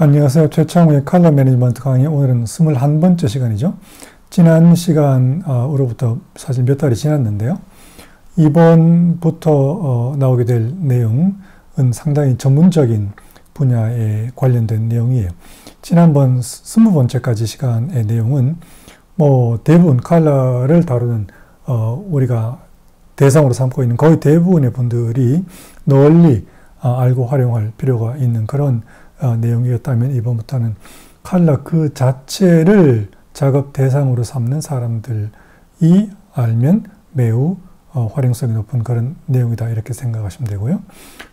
안녕하세요. 최창우의 컬러 매니지먼트 강의 오늘은 21번째 시간이죠. 지난 시간으로부터 사실 몇 달이 지났는데요. 이번부터 나오게 될 내용은 상당히 전문적인 분야에 관련된 내용이에요. 지난번 20번째까지 시간의 내용은 대부분 컬러를 다루는 우리가 대상으로 삼고 있는 거의 대부분의 분들이 널리 알고 활용할 필요가 있는 그런 내용이었다면, 이번부터는 컬러 그 자체를 작업 대상으로 삼는 사람들이 알면 매우 활용성이 높은 그런 내용이다, 이렇게 생각하시면 되고요.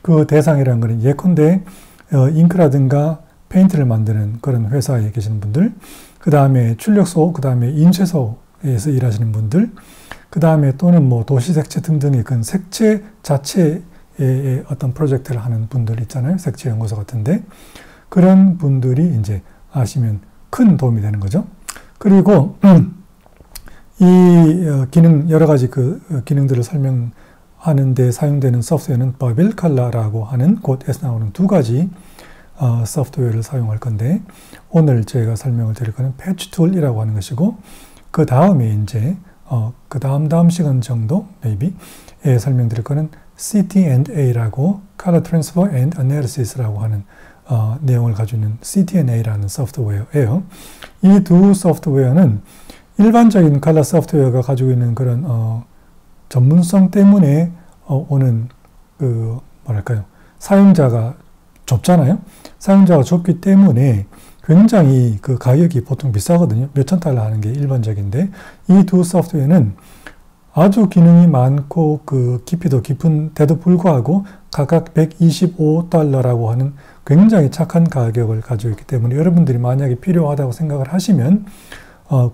그 대상이라는 것은 예컨대 잉크라든가 페인트를 만드는 그런 회사에 계시는 분들, 그 다음에 출력소, 그 다음에 인쇄소에서 일하시는 분들, 그 다음에 또는 도시색채 등등의 그 색채 자체의 어떤 프로젝트를 하는 분들 있잖아요. 색채 연구소 같은데. 그런 분들이 이제 아시면 큰 도움이 되는 거죠. 그리고 이 기능, 여러 가지 그 기능들을 설명하는 데 사용되는 소프트웨어는 바벨 컬러라고 하는 곧에서 나오는 두 가지 소프트웨어를 사용할 건데, 오늘 제가 설명을 드릴 거는 패치 툴이라고 하는 것이고, 그 다음에 이제 그 다음 시간 정도 maybe에 설명드릴 거는 CT&A라고 Color Transfer and Analysis라고 하는 내용을 가지고 있는 CT&A라는 소프트웨어예요. 이 두 소프트웨어는 일반적인 컬러 소프트웨어가 가지고 있는 그런 전문성 때문에 오는 사용자가 좁잖아요. 사용자가 좁기 때문에 굉장히 그 가격이 보통 비싸거든요. 몇천 달러 하는 게 일반적인데, 이 두 소프트웨어는 아주 기능이 많고 그 깊이도 깊은데도 불구하고 각각 125달러라고 하는 굉장히 착한 가격을 가지고 있기 때문에, 여러분들이 만약에 필요하다고 생각을 하시면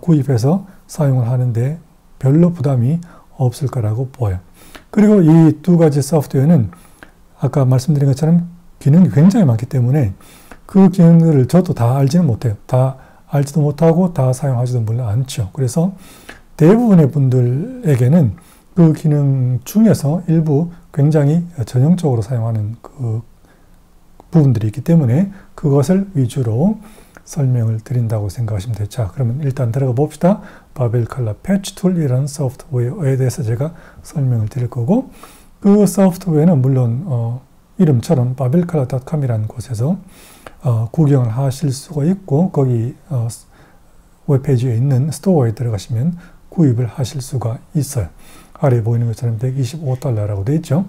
구입해서 사용을 하는데 별로 부담이 없을 거라고 보여요. 그리고 이 두 가지 소프트웨어는 아까 말씀드린 것처럼 기능이 굉장히 많기 때문에 그 기능들을 저도 다 알지는 못해요. 다 알지도 못하고 다 사용하지도 물론 않죠. 그래서 대부분의 분들에게는 그 기능 중에서 일부 굉장히 전형적으로 사용하는 그 부분들이 있기 때문에 그것을 위주로 설명을 드린다고 생각하시면 돼요. 자, 그러면 일단 들어가 봅시다. 바벨 컬러 패치 툴이라는 소프트웨어에 대해서 제가 설명을 드릴 거고, 그 소프트웨어는 물론 이름처럼 babelcolor.com이라는 곳에서 구경을 하실 수가 있고, 거기 웹페이지에 있는 스토어에 들어가시면 구입을 하실 수가 있어요. 아래에 보이는 것처럼 125달러라고 되어 있죠.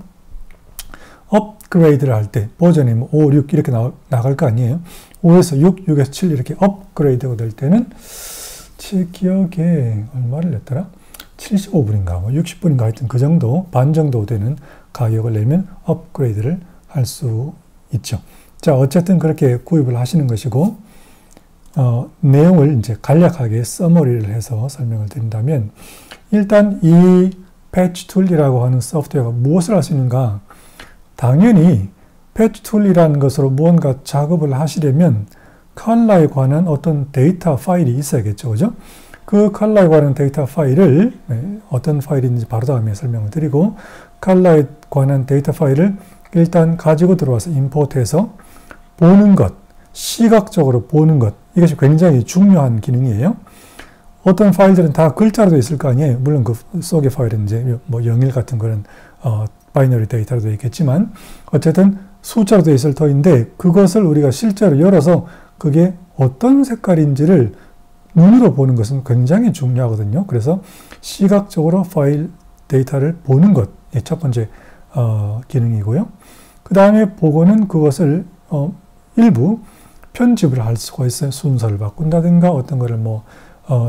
업그레이드를 할 때 버전이 5, 6 이렇게 나갈 거 아니에요. 5에서 6, 6에서 7 이렇게 업그레이드가 될 때는 제 기억에 얼마를 냈더라? 75불인가 60불인가 하여튼 그 정도, 반 정도 되는 가격을 내면 업그레이드를 할 수 있죠. 자, 어쨌든 그렇게 구입을 하시는 것이고, 내용을 이제 간략하게 서머리를 해서 설명을 드린다면, 일단 이 패치 툴이라고 하는 소프트웨어가 무엇을 할 수 있는가? 당연히 패치 툴이라는 것으로 무언가 작업을 하시려면 컬러에 관한 어떤 데이터 파일이 있어야겠죠. 그죠? 그 컬러에 관한 데이터 파일을 어떤 파일인지 바로 다음에 설명을 드리고, 컬러에 관한 데이터 파일을 일단 가지고 들어와서 임포트해서 보는 것, 시각적으로 보는 것, 이것이 굉장히 중요한 기능이에요. 어떤 파일들은 다 글자로 되어 있을 거 아니에요. 물론 그 속의 파일은 이제 영일 같은 그런 바이너리 데이터로 되어 있겠지만, 어쨌든 숫자로 되어 있을 터인데, 그것을 우리가 실제로 열어서 그게 어떤 색깔인지를 눈으로 보는 것은 굉장히 중요하거든요. 그래서 시각적으로 파일 데이터를 보는 것, 첫 번째 기능이고요. 그 다음에 보고는 그것을 일부 편집을 할 수가 있어요. 순서를 바꾼다든가 어떤 거를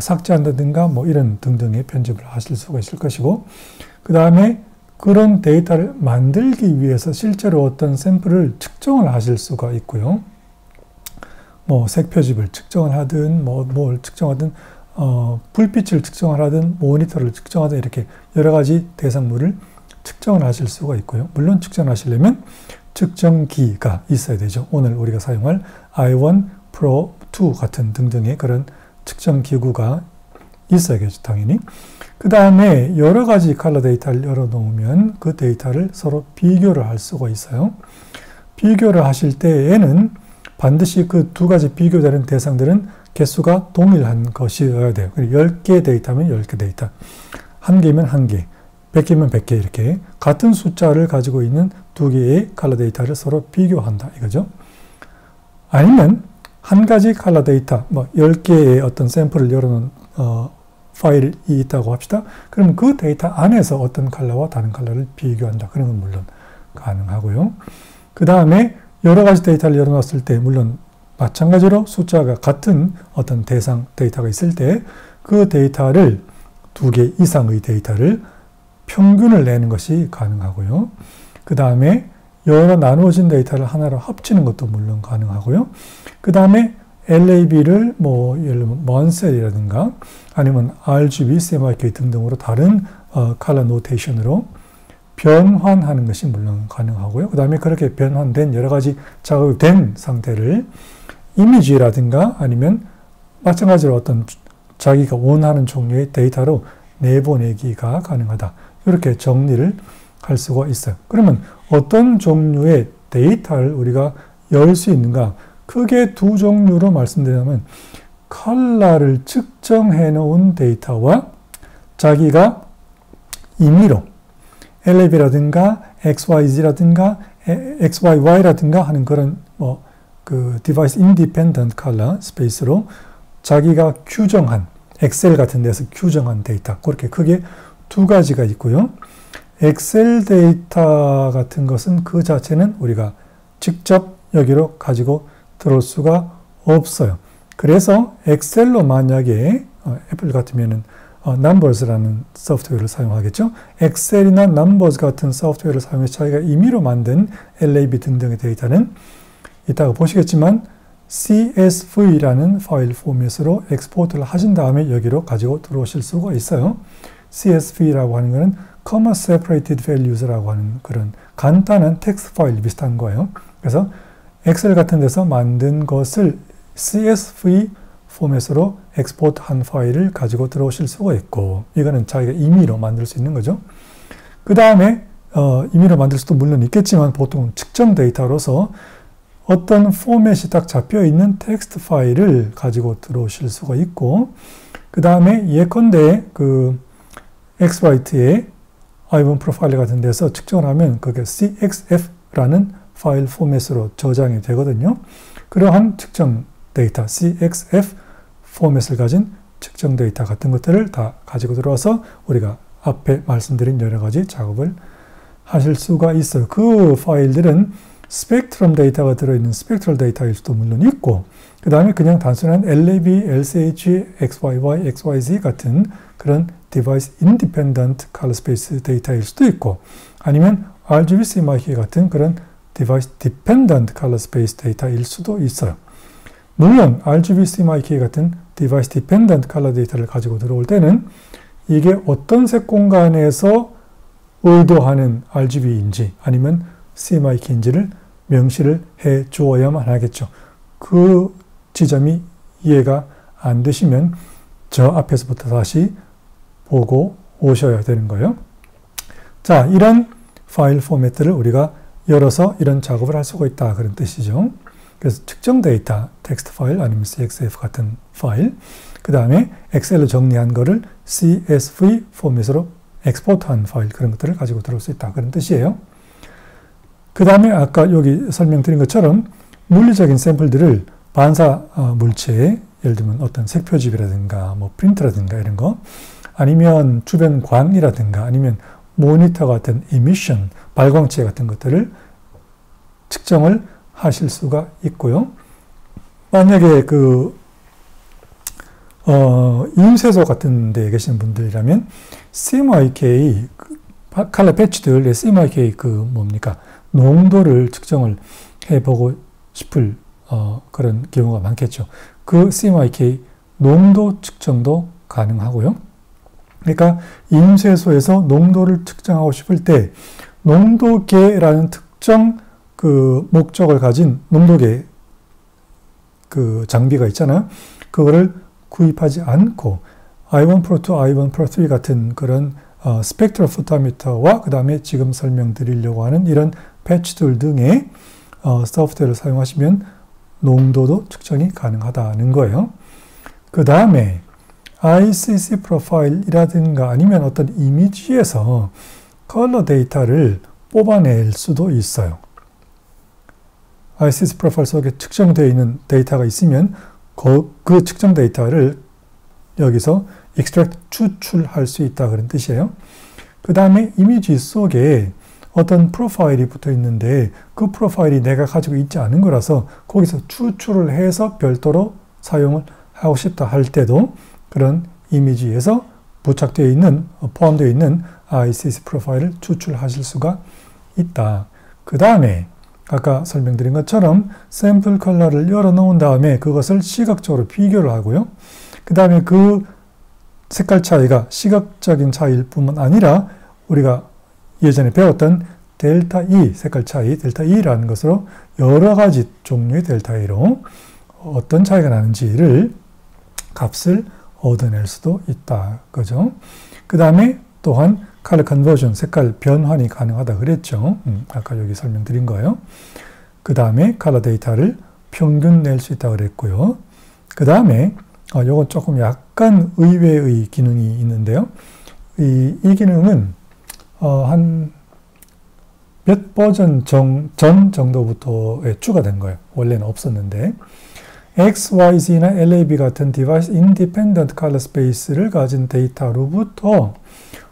삭제한다든가 이런 등등의 편집을 하실 수가 있을 것이고, 그 다음에 그런 데이터를 만들기 위해서 실제로 어떤 샘플을 측정을 하실 수가 있고요. 색 표집을 측정을 하든 뭘 측정하든 불빛을 측정을 하든 모니터를 측정하든 이렇게 여러 가지 대상물을 측정을 하실 수가 있고요. 물론 측정하시려면 측정기가 있어야 되죠. 오늘 우리가 사용할 i1 Pro 2 같은 등등의 그런 측정 기구가 있어야겠죠, 당연히. 그 다음에 여러 가지 컬러 데이터를 열어놓으면 그 데이터를 서로 비교를 할 수가 있어요. 비교를 하실 때에는 반드시 그 두 가지 비교되는 대상들은 개수가 동일한 것이어야 돼요. 10개 데이터면 10개 데이터, 1개면 1개, 100개면 100개 이렇게 같은 숫자를 가지고 있는 두 개의 컬러 데이터를 서로 비교한다 이거죠. 아니면 한 가지 컬러 데이터, 뭐 10개의 어떤 샘플을 열어놓은 파일이 있다고 합시다. 그러면 그 데이터 안에서 어떤 컬러와 다른 컬러를 비교한다. 그런 건 물론 가능하고요. 그 다음에 여러 가지 데이터를 열어놨을 때 물론 마찬가지로 숫자가 같은 어떤 대상 데이터가 있을 때 그 데이터를 두 개 이상의 데이터를 평균을 내는 것이 가능하고요. 그 다음에 여러 나누어진 데이터를 하나로 합치는 것도 물론 가능하고요. 그 다음에 LAB를 뭐 예를 들면 먼셀이라든가 아니면 RGB, CMYK 등등으로 다른 컬러 노테이션으로 변환하는 것이 물론 가능하고요. 그 다음에 그렇게 변환된 여러 가지 작업이 된 상태를 이미지라든가 아니면 마찬가지로 어떤 자기가 원하는 종류의 데이터로 내보내기가 가능하다. 이렇게 정리를 할 수가 있어요. 그러면 어떤 종류의 데이터를 우리가 열 수 있는가? 크게 두 종류로 말씀드리자면 컬러를 측정해 놓은 데이터와 자기가 임의로 LAB라든가 XYZ라든가 XYY라든가 하는 그런 그 디바이스 인디펜던트 컬러 스페이스로 자기가 규정한 엑셀 같은 데서 규정한 데이터 그렇게 크게 두 가지가 있고요. 엑셀 데이터 같은 것은 그 자체는 우리가 직접 여기로 가지고 들어올 수가 없어요. 그래서 엑셀로 만약에 애플 같으면은 넘버즈라는 소프트웨어를 사용하겠죠. 엑셀이나 넘버즈 같은 소프트웨어를 사용해서 자기가 임의로 만든 LAB 등등의 데이터는 이따가 보시겠지만 CSV라는 파일 포맷으로 엑스포트를 하신 다음에 여기로 가지고 들어오실 수가 있어요. CSV라고 하는 것은 Comma Separated Values라고 하는 그런 간단한 텍스트 파일 비슷한 거예요. 그래서 엑셀 같은 데서 만든 것을 CSV 포맷으로 엑스포트한 파일을 가지고 들어오실 수가 있고 이거는 자기가 임의로 만들 수 있는 거죠. 그 다음에 임의로 만들 수도 물론 있겠지만 보통 측정 데이터로서 어떤 포맷이 딱 잡혀있는 텍스트 파일을 가지고 들어오실 수가 있고 그 다음에 예컨대 그 엑스라이트의 아이번 프로파일 같은 데서 측정을 하면 그게 CXF라는 파일 포맷으로 저장이 되거든요. 그러한 측정 데이터, CXF 포맷을 가진 측정 데이터 같은 것들을 다 가지고 들어와서 우리가 앞에 말씀드린 여러 가지 작업을 하실 수가 있어요. 그 파일들은 스펙트럼 데이터가 들어있는 스펙트럴 데이터일 수도 물론 있고 그 다음에 그냥 단순한 LAB, LCH, XYY, XYZ 같은 그런 디바이스 인디펜던트 컬러 스페이스 데이터일 수도 있고 아니면 RGB, CMYK 같은 그런 디바이스 디펜던트 컬러 스페이스 데이터일 수도 있어요. 물론 RGB, CMYK 같은 디바이스 디펜던트 컬러 데이터를 가지고 들어올 때는 이게 어떤 색 공간에서 의도하는 RGB인지 아니면 CMYK인지를 명시를 해 주어야만 하겠죠. 그 지점이 이해가 안 되시면 저 앞에서부터 다시 보고 오셔야 되는 거예요. 자, 이런 파일 포맷들을 우리가 열어서 이런 작업을 할 수가 있다 그런 뜻이죠. 그래서 특정 데이터, 텍스트 파일 아니면 CXF 같은 파일, 그 다음에 엑셀로 정리한 거를 CSV 포맷으로 엑스포트한 파일 그런 것들을 가지고 들어올 수 있다 그런 뜻이에요. 그 다음에 아까 여기 설명드린 것처럼 물리적인 샘플들을 반사 물체에 예를 들면 어떤 색표집이라든가 뭐 프린트라든가 이런 거 아니면 주변 광이라든가 아니면 모니터 같은 이미션, 발광체 같은 것들을 측정을 하실 수가 있고요. 만약에 그 인쇄소 같은 데 계시는 분들이라면 CMYK 컬러 패치들의 CMYK 그 뭡니까 농도를 측정을 해보고 싶을 그런 경우가 많겠죠. 그 CMYK 농도 측정도 가능하고요. 그러니까 인쇄소에서 농도를 측정하고 싶을 때 농도계라는 특정 그 목적을 가진 농도계 그 장비가 있잖아요. 그거를 구입하지 않고 i1 Pro 2, i1 Pro 3 같은 그런 스펙트럴 포토미터와 그 다음에 지금 설명드리려고 하는 이런 패치들 등의 소프트웨어를 사용하시면 농도도 측정이 가능하다는 거예요. 그 다음에 ICC 프로파일이라든가 아니면 어떤 이미지에서 컬러 데이터를 뽑아낼 수도 있어요. ICC 프로파일 속에 측정되어 있는 데이터가 있으면 그 측정 데이터를 여기서 extract, 추출할 수 있다 그런 뜻이에요. 그 다음에 이미지 속에 어떤 프로파일이 붙어 있는데 그 프로파일이 내가 가지고 있지 않은 거라서 거기서 추출을 해서 별도로 사용을 하고 싶다 할 때도 그런 이미지에서 부착되어 있는, 포함되어 있는 ICC 프로파일을 추출하실 수가 있다. 그 다음에 아까 설명드린 것처럼 샘플 컬러를 열어놓은 다음에 그것을 시각적으로 비교를 하고요. 그 다음에 그 색깔 차이가 시각적인 차이일 뿐만 아니라 우리가 예전에 배웠던 델타 E 색깔 차이, 델타 E라는 것으로 여러 가지 종류의 델타 E로 어떤 차이가 나는지를 값을 얻어낼 수도 있다. 그죠? 그 다음에 또한 컬러 컨버전, 색깔 변환이 가능하다 그랬죠. 아까 여기 설명드린 거예요. 그 다음에 컬러 데이터를 평균 낼 수 있다고 그랬고요. 그 다음에 요건 조금 약간 의외의 기능이 있는데요. 이 기능은 한 몇 버전 전 정도부터에 추가된 거예요. 원래는 없었는데 XYZ나 LAB 같은 디바이스 인디펜던트 컬러 스페이스를 가진 데이터로부터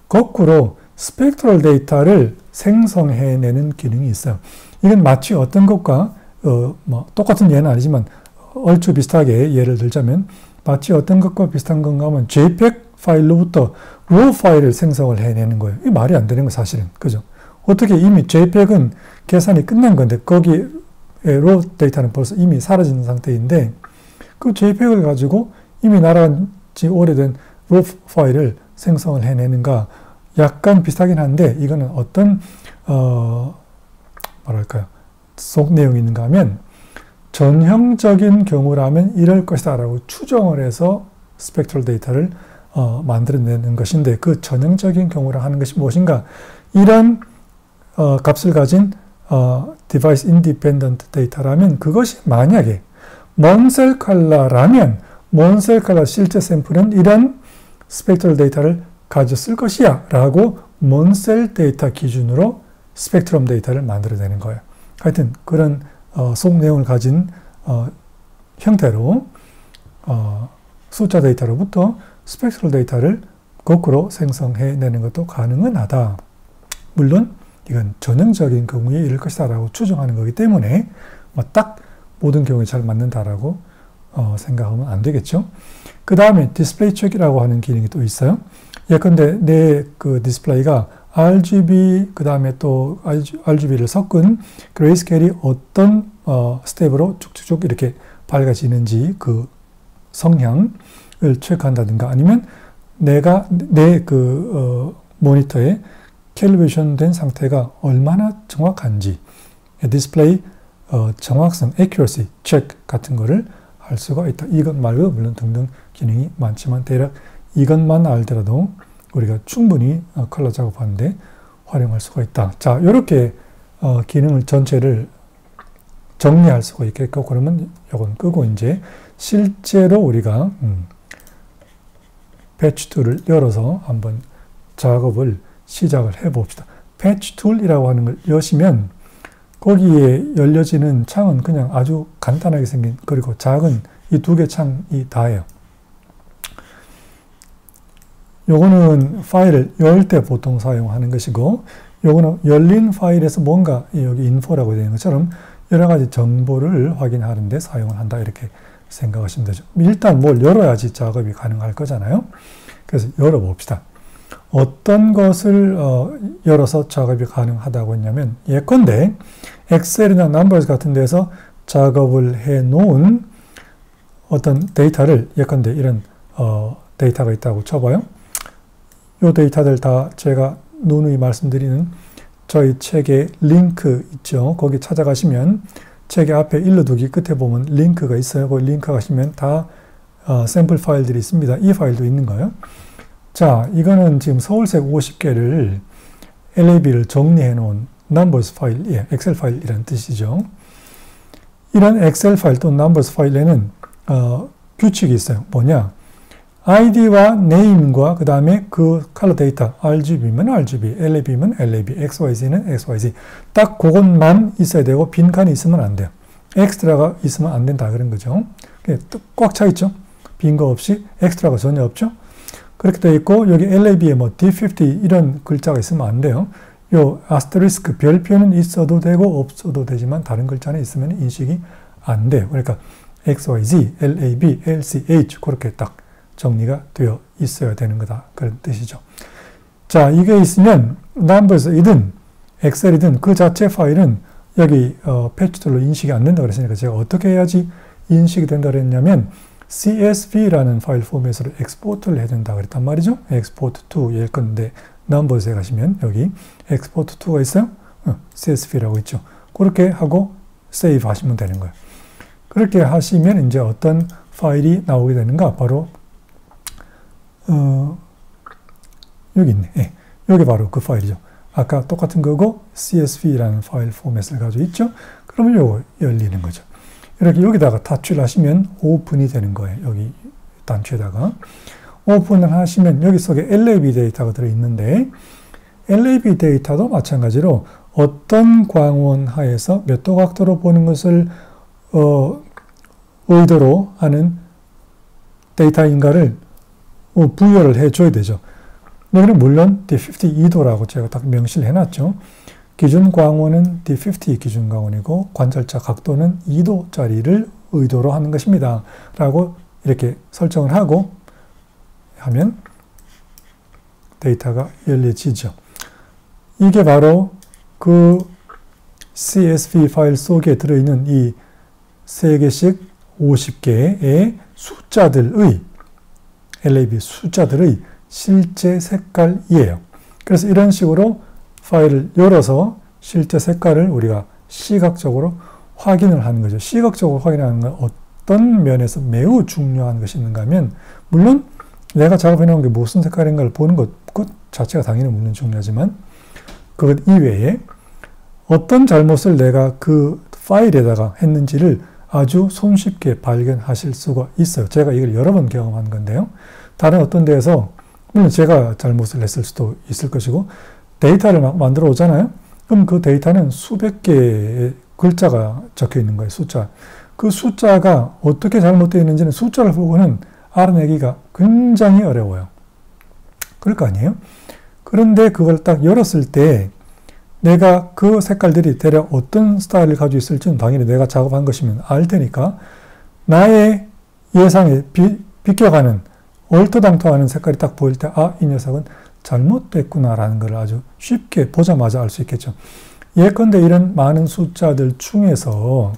거꾸로 스펙트럴 데이터를 생성해내는 기능이 있어요. 이건 마치 어떤 것과 똑같은 예는 아니지만 얼추 비슷하게 예를 들자면 마치 어떤 것과 비슷한 건가 하면 JPEG 파일로부터 RAW 파일을 생성을 해내는 거예요. 이게 말이 안 되는 거 사실은. 그죠? 어떻게 이미 JPEG은 계산이 끝난 건데 거기에 RAW 데이터는 벌써 이미 사라진 상태인데 그 JPEG을 가지고 이미 날아간 지 오래된 RAW 파일을 생성을 해내는가 약간 비슷하긴 한데 이거는 어떤 뭐랄까요? 속 내용이 있는가 하면 전형적인 경우라면 이럴 것이다 라고 추정을 해서 스펙트럴 데이터를 만들어내는 것인데 그 전형적인 경우라 하는 것이 무엇인가? 이런 값을 가진 디바이스 인디펜던트 데이터라면 그것이 만약에 몬셀 컬러라면 몬셀 컬러 실제 샘플은 이런 스펙트럴 데이터를 가졌을 것이야 라고 몬셀 데이터 기준으로 스펙트럼 데이터를 만들어내는 거예요. 하여튼 그런 속 내용을 가진 형태로 숫자 데이터로부터 스펙트럴 데이터를 거꾸로 생성해내는 것도 가능은 하다. 물론 이건 전형적인 경우에 이럴 것이다 라고 추정하는 거기 때문에 딱 모든 경우에 잘 맞는다라고 생각하면 안 되겠죠. 그 다음에 디스플레이 체크라고 하는 기능이 또 있어요. 예컨대 내 그 디스플레이가 RGB 그 다음에 또 RGB를 섞은 그레이스케일이 어떤 스텝으로 쭉쭉쭉 이렇게 밝아지는지 그 성향을 체크한다든가 아니면 내가 내 그 모니터에 캘리브레이션 된 상태가 얼마나 정확한지 디스플레이 정확성, accuracy 체크 같은 거를 할 수가 있다. 이것 말고 물론 등등 기능이 많지만 대략 이것만 알더라도 우리가 충분히 컬러 작업하는데 활용할 수가 있다. 자, 이렇게 기능을 전체를 정리할 수가 있겠고 그러면 이건 끄고 이제 실제로 우리가 패치 툴을 열어서 한번 작업을 시작을 해 봅시다. 패치 툴이라고 하는 걸 여시면 거기에 열려지는 창은 그냥 아주 간단하게 생긴 그리고 작은 이 두 개 창이 다예요. 요거는 파일을 열 때 보통 사용하는 것이고 요거는 열린 파일에서 뭔가 여기 인포라고 되는 것처럼 여러 가지 정보를 확인하는데 사용을 한다 이렇게 생각하시면 되죠. 일단 뭘 열어야지 작업이 가능할 거잖아요. 그래서 열어봅시다. 어떤 것을 열어서 작업이 가능하다고 했냐면 예컨대 엑셀이나 넘버스 같은 데서 작업을 해 놓은 어떤 데이터를 예컨대 이런 데이터가 있다고 쳐봐요. 이 데이터들 다 제가 누누이 말씀드리는 저희 책의 링크 있죠. 거기 찾아가시면 책의 앞에 일러두기 끝에 보면 링크가 있어요. 거기 링크 가시면 다 샘플 파일들이 있습니다. 이 파일도 있는 거예요. 자, 이거는 지금 서울색 50개를 LAB를 정리해 놓은 numbers 파일, 엑셀 파일이라는 뜻이죠. 이런 엑셀 파일 또는 넘버스 파일에는 규칙이 있어요. 뭐냐? id와 name과 그 다음에 그 컬러 데이터 RGB면 RGB, LAB면 LAB, XYZ는 XYZ 딱 그것만 있어야 되고 빈칸이 있으면 안 돼요. 엑스트라가 있으면 안 된다 그런 거죠. 꽉 차 있죠. 빈 거 없이 엑스트라가 전혀 없죠. 그렇게 되어 있고 여기 LAB에 뭐 D50 이런 글자가 있으면 안 돼요. 요 아스테리스크 별표는 있어도 되고 없어도 되지만 다른 글자는 있으면 인식이 안 돼요. 그러니까 XYZ, LAB, LCH 그렇게 딱 정리가 되어 있어야 되는 거다. 그런 뜻이죠. 자, 이게 있으면 넘버스이든 엑셀이든 그 자체 파일은 여기 패치툴로 인식이 안 된다 그랬으니까 제가 어떻게 해야지 인식이 된다 그랬냐면 CSV라는 파일 포맷으로 엑스포트를 해야 된다 그랬단 말이죠. 엑스포트 to 예컨대 넘버스에 가시면 여기 엑스포트 to가 있어요. CSV라고 있죠. 그렇게 하고 세이브 하시면 되는 거예요. 그렇게 하시면 이제 어떤 파일이 나오게 되는가? 바로 여기 있네. 예, 여기 바로 그 파일이죠. 아까 똑같은 거고 CSV라는 파일 포맷을 가지고 있죠. 그러면 요거 열리는 거죠. 이렇게 여기다가 타치를 하시면 오픈이 되는 거예요. 여기 단추에다가 오픈을 하시면 여기 속에 LAB 데이터가 들어있는데 LAB 데이터도 마찬가지로 어떤 광원 하에서 몇 도 각도로 보는 것을 의도로 하는 데이터인가를 부여를 해줘야 되죠. 여기는 물론 D52도라고 제가 딱 명시를 해놨죠. 기준 광원은 D50 기준 광원이고 관찰자 각도는 2도짜리를 의도로 하는 것입니다. 라고 이렇게 설정을 하고 하면 데이터가 열려지죠. 이게 바로 그 CSV 파일 속에 들어있는 이 3개씩 50개의 숫자들의 LAB 숫자들의 실제 색깔이에요. 그래서 이런 식으로 파일을 열어서 실제 색깔을 우리가 시각적으로 확인을 하는 거죠. 시각적으로 확인하는 건 어떤 면에서 매우 중요한 것이 있는가 하면 물론 내가 작업해 놓은 게 무슨 색깔인가를 보는 것 자체가 당연히 물론 중요하지만 그것 이외에 어떤 잘못을 내가 그 파일에다가 했는지를 아주 손쉽게 발견하실 수가 있어요. 제가 이걸 여러 번 경험한 건데요. 다른 어떤 데에서 물론 제가 잘못을 했을 수도 있을 것이고 데이터를 막 만들어 오잖아요. 그럼 그 데이터는 수백 개의 글자가 적혀 있는 거예요. 숫자. 그 숫자가 어떻게 잘못되어 있는지는 숫자를 보고는 알아내기가 굉장히 어려워요. 그럴 거 아니에요? 그런데 그걸 딱 열었을 때 내가 그 색깔들이 대략 어떤 스타일을 가지고 있을지는 당연히 내가 작업한 것이면 알 테니까 나의 예상에 비껴가는 얼토당토하는 색깔이 딱 보일 때 아, 이 녀석은 잘못됐구나라는 걸 아주 쉽게 보자마자 알 수 있겠죠. 예컨대 이런 많은 숫자들 중에서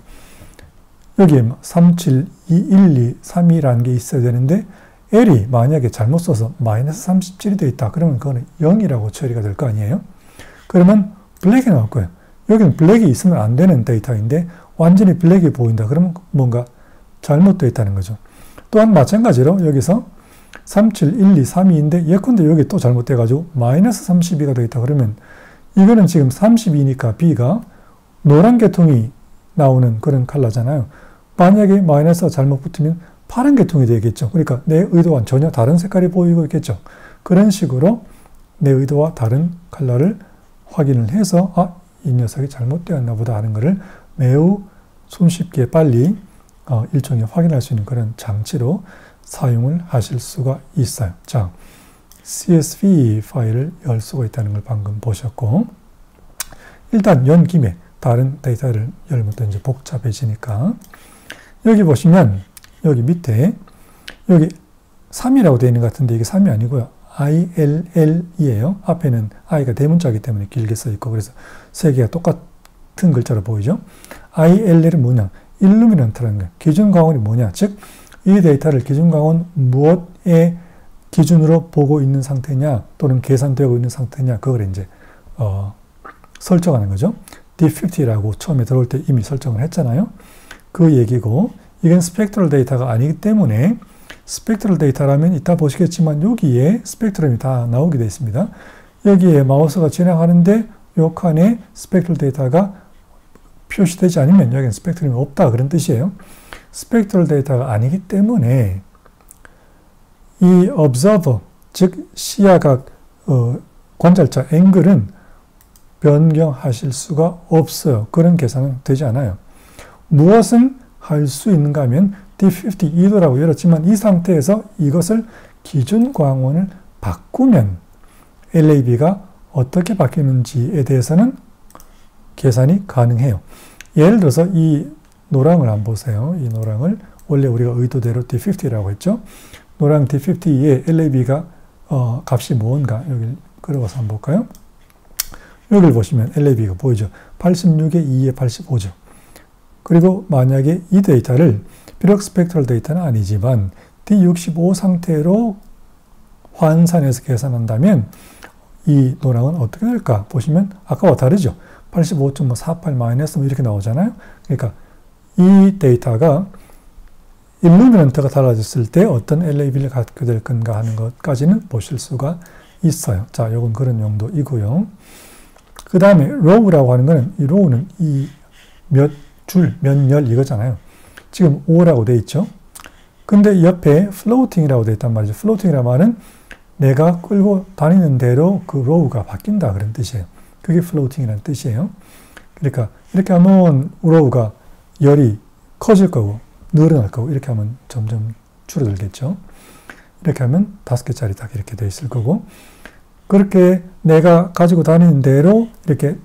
여기에 37212, 32라는 게 있어야 되는데 L이 만약에 잘못 써서 마이너스 37이 되어 있다. 그러면 그거는 0이라고 처리가 될 거 아니에요? 그러면 블랙이 나올 거예요. 여기는 블랙이 있으면 안 되는 데이터인데 완전히 블랙이 보인다. 그러면 뭔가 잘못되어 있다는 거죠. 또한 마찬가지로 여기서 3712, 32인데 예컨대 여기 또 잘못돼가지고 마이너스 32가 되어 있다. 그러면 이거는 지금 32니까 B가 노란 계통이 나오는 그런 컬러잖아요. 만약에 마이너스가 잘못 붙으면 파란 계통이 되겠죠. 그러니까 내 의도와는 전혀 다른 색깔이 보이고 있겠죠. 그런 식으로 내 의도와 다른 컬러를 확인을 해서 아, 이 녀석이 잘못되었나 보다 하는 것을 매우 손쉽게 빨리 일종의 확인할 수 있는 그런 장치로 사용을 하실 수가 있어요. 자, CSV 파일을 열 수가 있다는 걸 방금 보셨고 일단 연 김에 다른 데이터를 열면 또 이제 복잡해지니까 여기 보시면 여기 밑에 여기 3이라고 되어 있는 것 같은데 이게 3이 아니고요. ILL이에요. 앞에는 I가 대문자이기 때문에 길게 써 있고 그래서 세 개가 똑같은 글자로 보이죠. ILL은 뭐냐? 일루미넌트라는 거예요. 기준 광원이 뭐냐? 즉 이 데이터를 기준 광원 무엇의 기준으로 보고 있는 상태냐 또는 계산되고 있는 상태냐 그걸 이제 설정하는 거죠. D50라고 처음에 들어올 때 이미 설정을 했잖아요. 그 얘기고 이건 스펙트럴 데이터가 아니기 때문에 스펙트럴 데이터라면 이따 보시겠지만 여기에 스펙트럼이 다 나오게 되어 있습니다. 여기에 마우스가 지나가는데 이 칸에 스펙트럴 데이터가 표시되지 않으면 여기는 스펙트럼이 없다 그런 뜻이에요. 스펙트럴 데이터가 아니기 때문에 이 observer, 즉 시야각 관찰자 앵글은 변경하실 수가 없어요. 그런 계산은 되지 않아요. 무엇은 할 수 있는가 하면 D50 2도라고 열었지만 이 상태에서 이것을 기준 광원을 바꾸면 LAB가 어떻게 바뀌는지에 대해서는 계산이 가능해요. 예를 들어서 이 노랑을 한번 보세요. 이 노랑을 원래 우리가 의도대로 D50라고 했죠. 노랑 D50에 LAB가 값이 뭔가 여기 끌어와서 한번 볼까요? 여기를 보시면 LAB가 보이죠. 86에 2에 85죠. 그리고 만약에 이 데이터를 비록 스펙트럴 데이터는 아니지만 D65 상태로 환산해서 계산한다면 이 노랑은 어떻게 될까? 보시면 아까와 다르죠. 85.48 마이너스 이렇게 나오잖아요. 그러니까 이 데이터가 일루미넌트가 달라졌을 때 어떤 LAB를 갖게 될 건가 하는 것까지는 보실 수가 있어요. 자, 요건 그런 용도이고요. 그 다음에 row라고 하는 거는 이 row는 이 몇 줄, 몇 열 이거잖아요. 지금 5라고 돼 있죠. 근데 옆에 floating이라고 돼 있단 말이죠. floating이라는 말은 내가 끌고 다니는 대로 그 row가 바뀐다 그런 뜻이에요. 그게 floating이라는 뜻이에요. 그러니까 이렇게 하면 row가 열이 커질 거고 늘어날 거고 이렇게 하면 점점 줄어들겠죠. 이렇게 하면 5개짜리 딱 이렇게 돼 있을 거고 그렇게 내가 가지고 다니는 대로 이렇게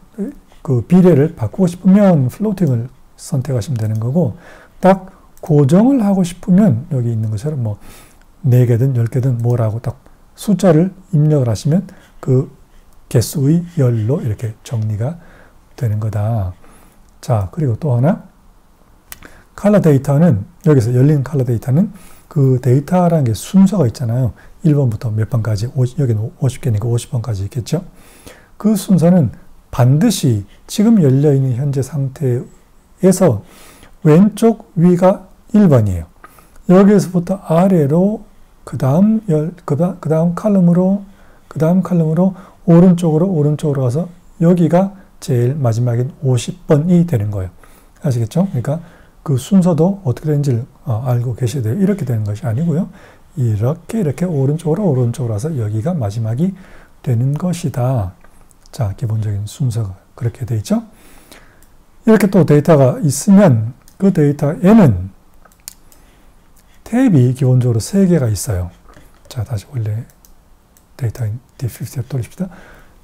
그 비례를 바꾸고 싶으면 플로팅을 선택하시면 되는 거고 딱 고정을 하고 싶으면 여기 있는 것처럼 뭐 4개든 10개든 뭐라고 딱 숫자를 입력을 하시면 그 개수의 열로 이렇게 정리가 되는 거다. 자, 그리고 또 하나 컬러 데이터는 여기서 열린 컬러 데이터는 그 데이터라는 게 순서가 있잖아요. 1번부터 몇 번까지, 여기는 50개니까 50번까지 있겠죠. 그 순서는 반드시 지금 열려있는 현재 상태에서 왼쪽 위가 1번이에요. 여기에서부터 아래로 그 다음 칼럼으로 오른쪽으로 가서 여기가 제일 마지막인 50번이 되는 거예요. 아시겠죠? 그러니까 그 순서도 어떻게 되는지를 알고 계셔야 돼요. 이렇게 되는 것이 아니고요. 이렇게 오른쪽으로 와서 여기가 마지막이 되는 것이다. 자, 기본적인 순서가 그렇게 돼 있죠. 이렇게 또 데이터가 있으면 그 데이터에는 탭이 기본적으로 3개가 있어요. 자, 다시 원래 데이터인 D50에 돌립시다.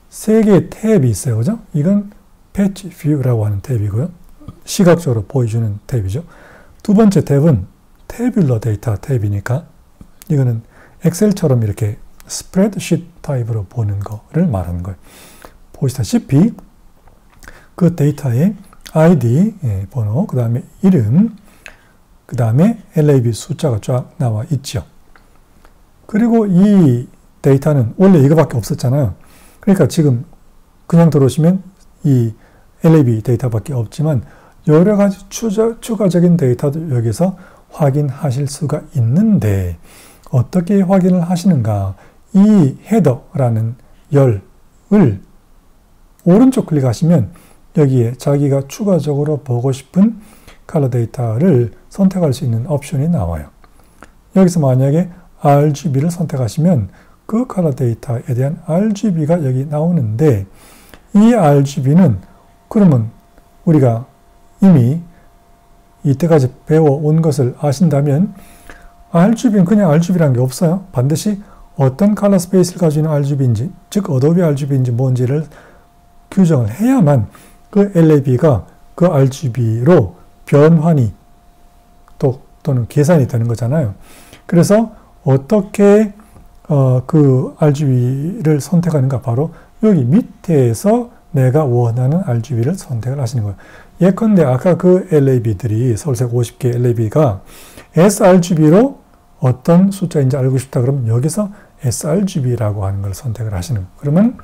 3개의 탭이 있어요. 그죠? 이건 패치 뷰라고 하는 탭이고요. 시각적으로 보여주는 탭이죠. 두 번째 탭은 태뷸러 데이터 탭이니까 이거는 엑셀처럼 이렇게 스프레드시트 타입으로 보는 거를 말하는 거예요. 보시다시피 그 데이터의 ID, 번호, 그 다음에 이름, 그 다음에 LAB 숫자가 쫙 나와 있죠. 그리고 이 데이터는 원래 이거밖에 없었잖아요. 그러니까 지금 그냥 들어오시면 이 LAB 데이터밖에 없지만 여러 가지 추가적인 데이터도 여기서 확인하실 수가 있는데 어떻게 확인을 하시는가? 이 헤더라는 열을 오른쪽 클릭하시면 여기에 자기가 추가적으로 보고 싶은 컬러 데이터를 선택할 수 있는 옵션이 나와요. 여기서 만약에 RGB를 선택하시면 그 컬러 데이터에 대한 RGB가 여기 나오는데 이 RGB는 그러면 우리가 이미 이때까지 배워온 것을 아신다면 RGB는 그냥 RGB라는 게 없어요. 반드시 어떤 컬러 스페이스를 가지고 있는 RGB인지, 즉 어도비 RGB인지 뭔지를 규정을 해야만 그 LAB가 그 RGB로 변환이 또는 계산이 되는 거잖아요. 그래서 어떻게 그 RGB를 선택하는가? 바로 여기 밑에서 내가 원하는 RGB를 선택을 하시는 거예요. 예컨대 아까 그 LAB들이 서울색 50개 LAB가 sRGB로 어떤 숫자인지 알고 싶다 그러면 여기서 sRGB라고 하는 걸 선택을 하시는 거예요. 그러면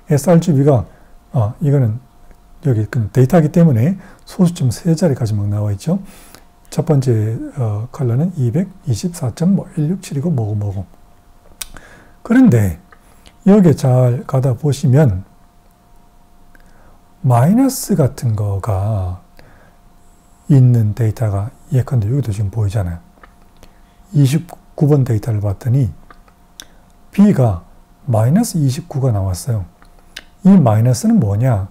sRGB가 이거는 여기 데이터이기 때문에 소수점 3자리까지 막 나와 있죠. 첫 번째 컬러는 224.167이고 뭐고. 그런데 여기에 잘 가다 보시면 마이너스 같은 거가 있는 데이터가 예컨대 여기도 지금 보이잖아요. 29번 데이터를 봤더니 B가 마이너스 29가 나왔어요. 이 마이너스는 뭐냐?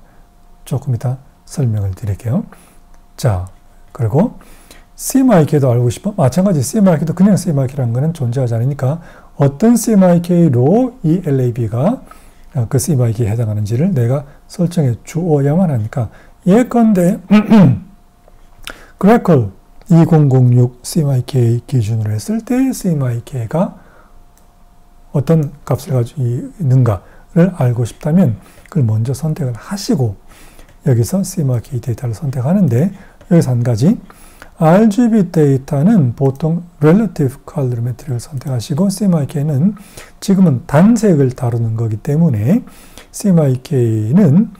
조금 이따 설명을 드릴게요. 자, 그리고 CMYK도 알고 싶어? 마찬가지 CMYK도 그냥 CMYK라는 것은 존재하지 않으니까 어떤 CMYK로 이 LAB가 그 CMYK에 해당하는지를 내가 설정해 주어야만 하니까 예컨대 그래컬 2006 CMYK 기준으로 했을 때 CMYK가 어떤 값을 가지고 있는가를 알고 싶다면 그걸 먼저 선택을 하시고 여기서 CMYK 데이터를 선택하는데 여기서 한 가지 RGB 데이터는 보통 Relative Colorimetric을 선택하시고 CMYK는 지금은 단색을 다루는 거기 때문에 CMYK는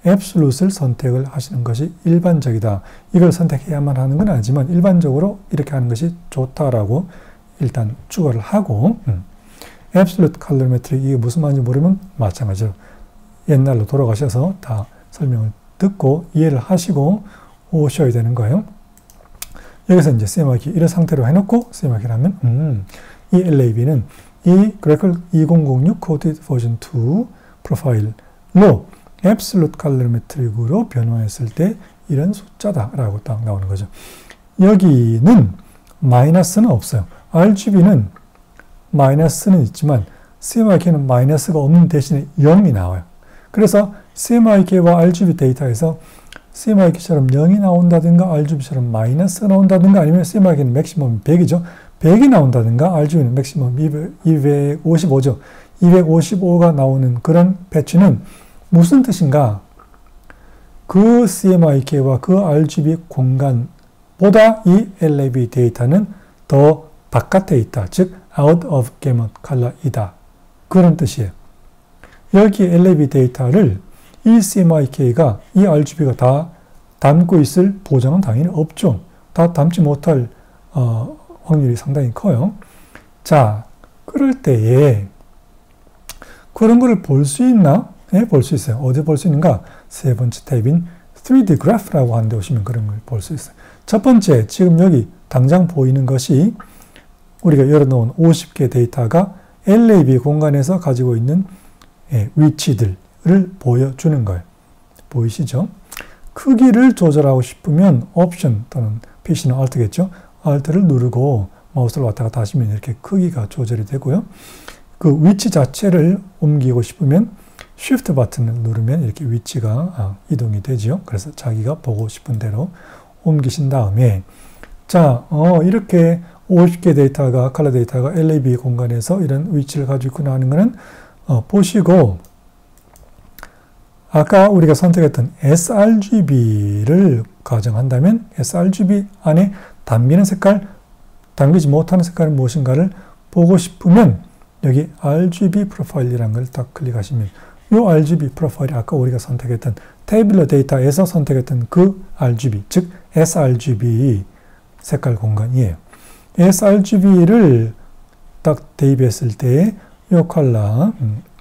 Absolute을 선택을 하시는 것이 일반적이다. 이걸 선택해야만 하는 건 아니지만 일반적으로 이렇게 하는 것이 좋다라고 일단 추가를 하고 Absolute Colorimetric 이게 무슨 말인지 모르면 마찬가지로 옛날로 돌아가셔서 다 설명을 듣고 이해를 하시고 오셔야 되는 거예요. 여기서 이제 CMYK 이런 상태로 해놓고 CMYK를 하면 이 LAB는 이 Greco 2006 Coded Version 2 프로파일로 Absolute Colorimetric으로 변환했을 때 이런 숫자다라고 딱 나오는 거죠. 여기는 마이너스는 없어요. RGB는 마이너스는 있지만 CMYK는 마이너스가 없는 대신에 0이 나와요. 그래서 CMYK와 RGB 데이터에서 CMYK처럼 0이 나온다든가 RGB처럼 마이너스가 나온다든가 아니면 CMYK는 맥시멈 100이죠. 100이 나온다든가 RGB는 맥시멈 255죠. 255가 나오는 그런 패치는 무슨 뜻인가? 그 CMYK와 그 RGB 공간보다 이 LAB 데이터는 더 바깥에 있다. 즉 out of gamut color이다. 그런 뜻이에요. 여기 LAB 데이터를 이 CMYK가 이 RGB가 다 담고 있을 보장은 당연히 없죠. 다 담지 못할 확률이 상당히 커요. 자, 그럴 때에 그런 거를 볼 수 있나? 네, 볼 수 있어요. 어디 볼 수 있는가? 세 번째 탭인 3D Graph라고 하는 데 오시면 그런 걸 볼 수 있어요. 첫 번째, 지금 여기 당장 보이는 것이 우리가 열어놓은 50개 데이터가 LAB 공간에서 가지고 있는 위치들을 보여주는 거예요. 보이시죠? 크기를 조절하고 싶으면 옵션 또는 PC는 Alt겠죠? Alt를 누르고 마우스를 왔다 갔다 하시면 이렇게 크기가 조절이 되고요. 그 위치 자체를 옮기고 싶으면 Shift 버튼을 누르면 이렇게 위치가 이동이 되죠. 그래서 자기가 보고 싶은 대로 옮기신 다음에 자, 이렇게 50개 데이터가, 컬러 데이터가 LAB 공간에서 이런 위치를 가지고 있구나 하는 거는 보시고 아까 우리가 선택했던 sRGB를 가정한다면 sRGB 안에 담기는 색깔, 담기지 못하는 색깔은 무엇인가를 보고 싶으면 여기 RGB 프로파일이라는 걸 딱 클릭하시면 이 RGB 프로파일이 아까 우리가 선택했던 테이블러 데이터에서 선택했던 그 RGB, 즉 sRGB 색깔 공간이에요. sRGB를 딱 대입했을 때 이 컬러,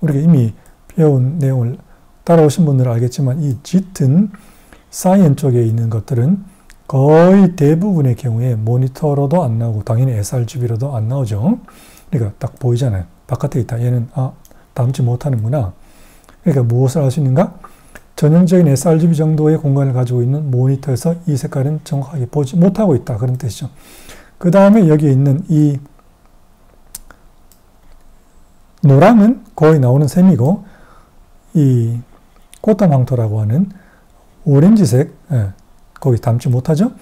우리가 이미 배운 내용을 따라오신 분들은 알겠지만 이 짙은 사이언 쪽에 있는 것들은 거의 대부분의 경우에 모니터로도 안 나오고 당연히 sRGB로도 안 나오죠. 그러니까 딱 보이잖아요. 바깥에 있다. 얘는 담지 못하는구나. 그러니까 무엇을 할 수 있는가? 전형적인 sRGB 정도의 공간을 가지고 있는 모니터에서 이 색깔은 정확하게 보지 못하고 있다. 그런 뜻이죠. 그 다음에 여기에 있는 이 노랑은 거의 나오는 셈이고 이 꽃담황토라고 하는 오렌지색 거기 담지 못하죠.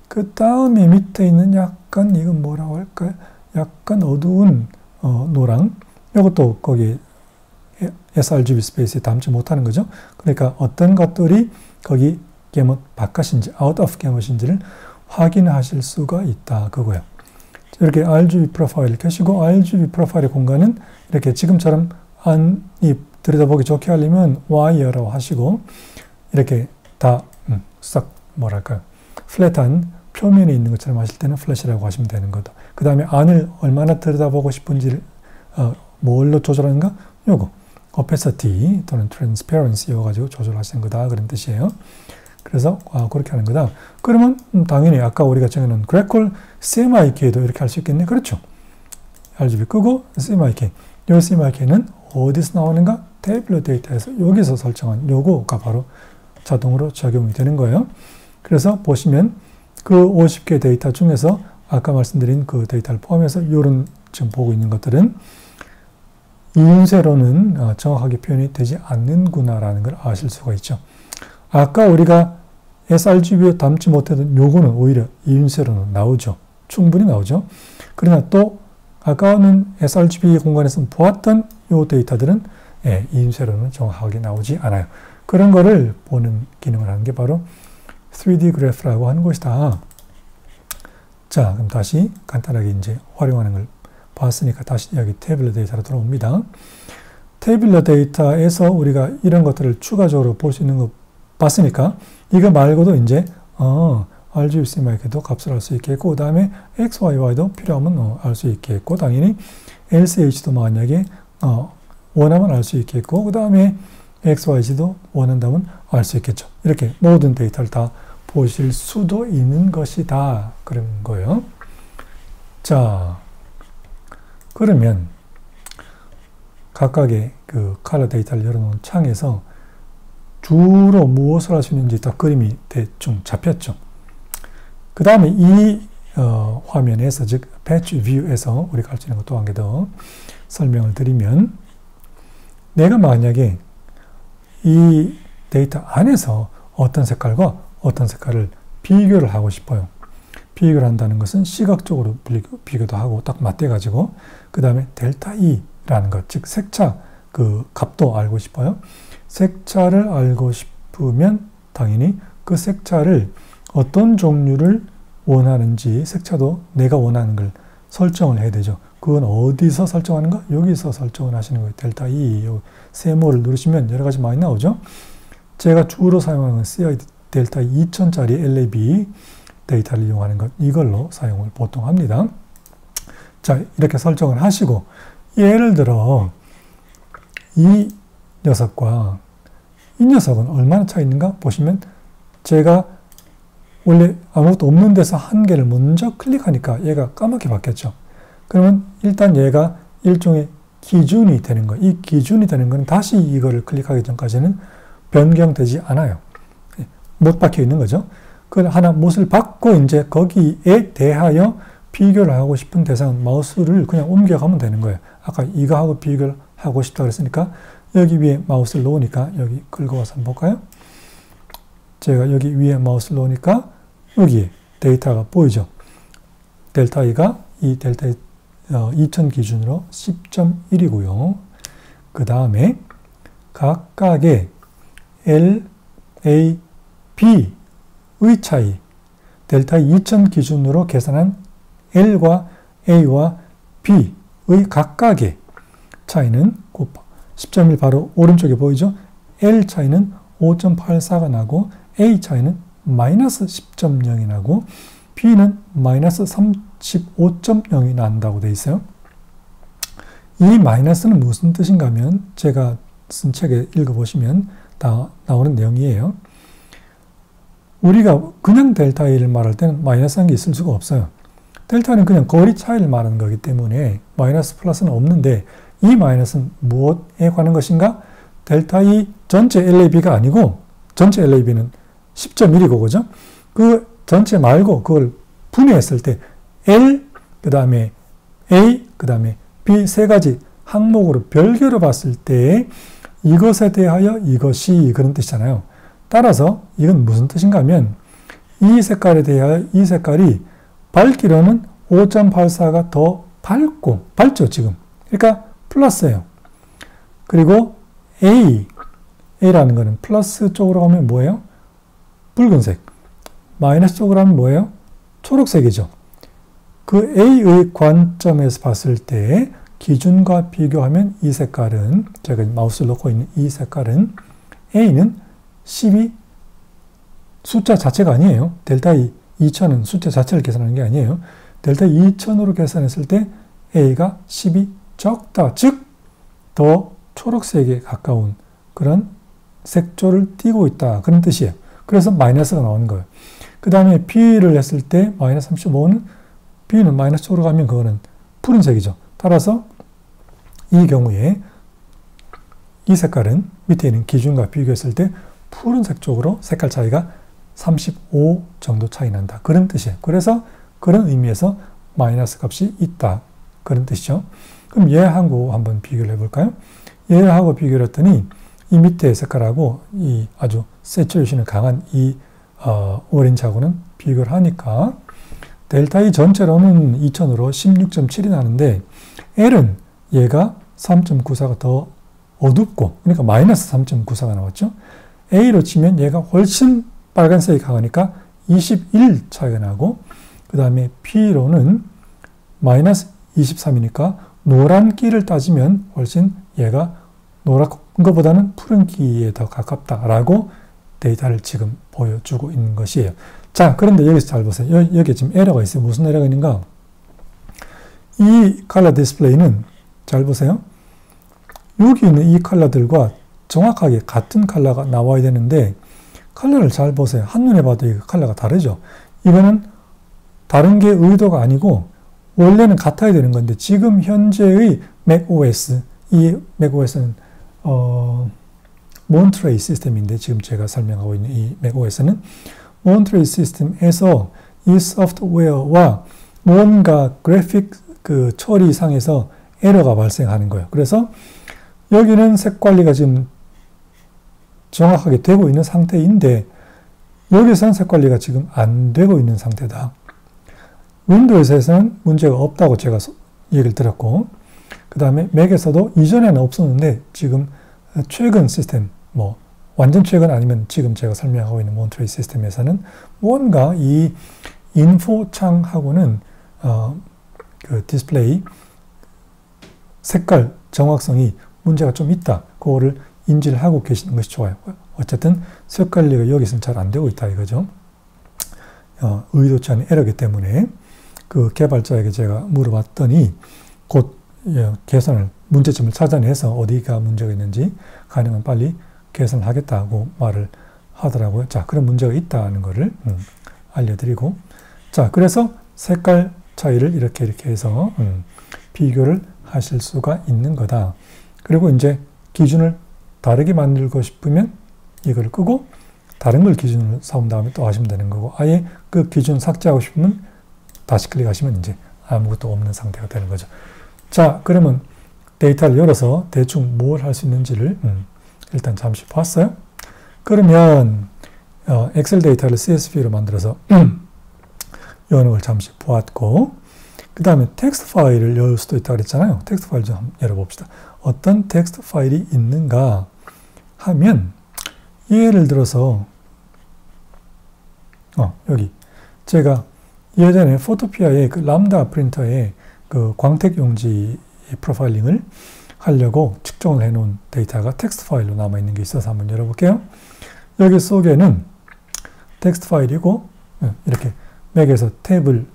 그 다음에 밑에 있는 약간 이건 뭐라고 할까요? 약간 어두운 노랑 이것도 거기 sRGB 스페이스에 담지 못하는 거죠. 그러니까 어떤 것들이 거기 게뭇 바깥인지 out of 게뭇인지를 확인하실 수가 있다. 그거예요. 이렇게 RGB 프로파일을 켜시고 RGB 프로파일의 공간은 이렇게 지금처럼 안이 들여다보기 좋게 하려면 와이어라고 하시고 이렇게 다 싹 뭐랄까요? 플랫한 표면에 있는 것처럼 하실 때는 플래시라고 하시면 되는 거다. 그 다음에 안을 얼마나 들여다보고 싶은지를 뭘로 조절하는가? 요거 opacity 또는 transparency 이거 가지고 조절하시는 거다. 그런 뜻이에요. 그래서 그렇게 하는 거다. 그러면 당연히 아까 우리가 정해놓은 grecal CMYK도 이렇게 할 수 있겠네. 그렇죠. RGB 끄고 CMYK. 이 CMYK는 어디서 나오는가? 테이블러 데이터에서 여기서 설정한 요거가 바로 자동으로 적용이 되는 거예요. 그래서 보시면 그 50개 데이터 중에서 아까 말씀드린 그 데이터를 포함해서 이런 지금 보고 있는 것들은 이윤세로는 정확하게 표현이 되지 않는구나라는 걸 아실 수가 있죠. 아까 우리가 sRGB에 담지 못했던 요거는 오히려 이윤세로는 나오죠. 충분히 나오죠. 그러나 또 아까는 sRGB 공간에서 보았던 요 데이터들은 이윤세로는 정확하게 나오지 않아요. 그런 거를 보는 기능을 하는 게 바로 3D 그래프라고 하는 것이다. 자, 그럼 다시 간단하게 이제 활용하는 걸 봤으니까 다시 여기 테이블러 데이터로 돌아옵니다. 테이블러 데이터에서 우리가 이런 것들을 추가적으로 볼 수 있는 거 봤으니까 이거 말고도 이제 RGB CMYK도 값을 알 수 있겠고 그 다음에 XYY도 필요하면 알 수 있겠고 당연히 LCH도 만약에 원하면 알 수 있겠고 그 다음에 XYZ도 원한다면 알 수 있겠죠. 이렇게 모든 데이터를 다 보실 수도 있는 것이다. 그런 거예요. 자, 그러면 각각의 그 컬러 데이터를 열어놓은 창에서 주로 무엇을 할 수 있는지 딱 그림이 대충 잡혔죠. 그 다음에 이 화면에서 즉 패치 뷰에서 우리가 할 수 있는 것 또 한 개 더 설명을 드리면 내가 만약에 이 데이터 안에서 어떤 색깔과 어떤 색깔을 비교를 하고 싶어요. 비교를 한다는 것은 시각적으로 비교도 하고 딱 맞대가지고 그 다음에 델타 E라는 것, 즉 색차 그 값도 알고 싶어요. 색차를 알고 싶으면 당연히 그 색차를 어떤 종류를 원하는지 색차도 내가 원하는 걸 설정을 해야 되죠. 그건 어디서 설정하는가? 여기서 설정을 하시는 거예요. 델타 E, 세모를 누르시면 여러 가지 많이 나오죠. 제가 주로 사용하는 CID 델타 2000짜리 LAB 데이터를 이용하는 것, 이걸로 사용을 보통 합니다. 자, 이렇게 설정을 하시고 예를 들어 이 녀석과 이 녀석은 얼마나 차이 있는가 보시면 제가 원래 아무것도 없는 데서 한 개를 먼저 클릭하니까 얘가 까맣게 바뀌었죠. 그러면 일단 얘가 일종의 기준이 되는 거예요. 이 기준이 되는 건 다시 이거를 클릭하기 전까지는 변경되지 않아요. 못 박혀 있는 거죠. 그 하나 못을 받고 이제 거기에 대하여 비교를 하고 싶은 대상은 마우스를 그냥 옮겨가면 되는 거예요. 아까 이거하고 비교를 하고 싶다 그랬으니까 여기 위에 마우스를 놓으니까 여기 끌고 와서 한번 볼까요? 제가 여기 위에 마우스를 놓으니까 여기에 데이터가 보이죠. 델타 E가 이 델타 2000 기준으로 10.1이고요. 그 다음에 각각의 L, A, B의 차이, 델타 2000 기준으로 계산한 L과 A와 B의 각각의 차이는 10.1 바로 오른쪽에 보이죠? L 차이는 5.84가 나고 A 차이는 마이너스 10.0이 나고 B는 마이너스 35.0이 난다고 되어 있어요. 이 마이너스는 무슨 뜻인가 하면 제가 쓴 책에 읽어보시면 다 나오는 내용이에요. 우리가 그냥 델타 A를 말할 때는 마이너스한 게 있을 수가 없어요. 델타는 그냥 거리 차이를 말하는 거기 때문에 마이너스 플러스는 없는데 이 마이너스는 무엇에 관한 것인가? 델타 E 전체 LAB가 아니고 전체 LAB는 10.1이고 그죠? 그 전체 말고 그걸 분해했을 때 L, 그 다음에 A, 그 다음에 B 세 가지 항목으로 별개로 봤을 때 이것에 대하여 이것이 그런 뜻이잖아요. 따라서 이건 무슨 뜻인가 하면 이 색깔에 대하여 이 색깔이 밝기로는 5.84가 더 밝죠 지금. 그러니까 플러스예요. 그리고 A라는 거는 플러스 쪽으로 가면 뭐예요? 붉은색. 마이너스 쪽으로 하면 뭐예요? 초록색이죠. 그 A의 관점에서 봤을 때 기준과 비교하면 이 색깔은, 제가 마우스를 놓고 있는 이 색깔은 A는 10이 숫자 자체가 아니에요. 델타 2000은 숫자 자체를 계산하는 게 아니에요. 델타 2000으로 계산했을 때 A가 10이 적다. 즉, 더 초록색에 가까운 그런 색조를 띠고 있다. 그런 뜻이에요. 그래서 마이너스가 나오는 거예요. 그 다음에 B를 했을 때 마이너스 35는 B는 마이너스 쪽으로 가면 그거는 푸른색이죠. 따라서 이 경우에 이 색깔은 밑에 있는 기준과 비교했을 때 푸른색 쪽으로 색깔 차이가 35 정도 차이 난다. 그런 뜻이에요. 그래서 그런 의미에서 마이너스 값이 있다. 그런 뜻이죠. 그럼 얘하고 한번 비교를 해볼까요? 얘하고 비교를 했더니 이 밑에 색깔하고 이 아주 세츄레이션이 강한 이 오렌지하고는 비교를 하니까 델타 E 전체로는 2000으로 16.7이 나는데 L은 얘가 3.94가 더 어둡고 그러니까 마이너스 3.94가 나왔죠. A로 치면 얘가 훨씬 빨간색이 강하니까 21 차이가 나고 그 다음에 P로는 마이너스 23이니까 노란기를 따지면 훨씬 얘가 노랗고 것보다는 푸른기에 더 가깝다라고 데이터를 지금 보여주고 있는 것이에요. 자, 그런데 여기서 잘 보세요. 여기 지금 에러가 있어요. 무슨 에러가 있는가? 이 컬러 디스플레이는 잘 보세요. 여기 있는 이 컬러들과 정확하게 같은 컬러가 나와야 되는데 컬러를 잘 보세요. 한눈에 봐도 이 컬러가 다르죠. 이거는 다른 게 의도가 아니고 원래는 같아야 되는 건데 지금 현재의 macOS, 이 macOS는 몬트레이 시스템인데 지금 제가 설명하고 있는 이 macOS는 몬트레이 시스템에서 이 소프트웨어와 뭔가 그래픽 그 처리상에서 에러가 발생하는 거예요. 그래서 여기는 색 관리가 지금 정확하게 되고 있는 상태인데 여기서는 색 관리가 지금 안 되고 있는 상태다. 윈도우에서는 문제가 없다고 제가 얘기를 들었고 그 다음에 맥에서도 이전에는 없었는데 지금 최근 시스템 뭐 완전 최근 아니면 지금 제가 설명하고 있는 몬트레이 시스템에서는 뭔가 이 인포 창하고는 그 디스플레이 색깔 정확성이 문제가 좀 있다. 그거를 인지를 하고 계시는 것이 좋아요. 어쨌든 색 관리가 여기서는 잘 안 되고 있다 이거죠. 의도치 않은 에러기 때문에 그 개발자에게 제가 물어봤더니 곧 개선을 문제점을 찾아내서 어디가 문제가 있는지 가능한 빨리 개선을 하겠다고 말을 하더라고요. 자, 그런 문제가 있다는 것을 알려드리고 자, 그래서 색깔 차이를 이렇게 해서 비교를 하실 수가 있는 거다. 그리고 이제 기준을 다르게 만들고 싶으면 이걸 끄고 다른 걸 기준으로 삼은 다음에 또 하시면 되는 거고 아예 그 기준 삭제하고 싶으면 다시 클릭하시면 이제 아무것도 없는 상태가 되는 거죠. 자, 그러면 데이터를 열어서 대충 뭘 할 수 있는지를 일단 잠시 봤어요. 그러면 엑셀 데이터를 CSV로 만들어서 여는 걸 잠시 보았고 그 다음에 텍스트 파일을 열 수도 있다고 그랬잖아요. 텍스트 파일 좀 한번 열어봅시다. 어떤 텍스트 파일이 있는가 하면 예를 들어서 여기 제가 예전에 포토피아의 그 람다 프린터에 그 광택 용지 프로파일링을 하려고 측정을 해놓은 데이터가 텍스트 파일로 남아있는 게 있어서 한번 열어볼게요. 여기 속에는 텍스트 파일이고 이렇게 맥에서 탭을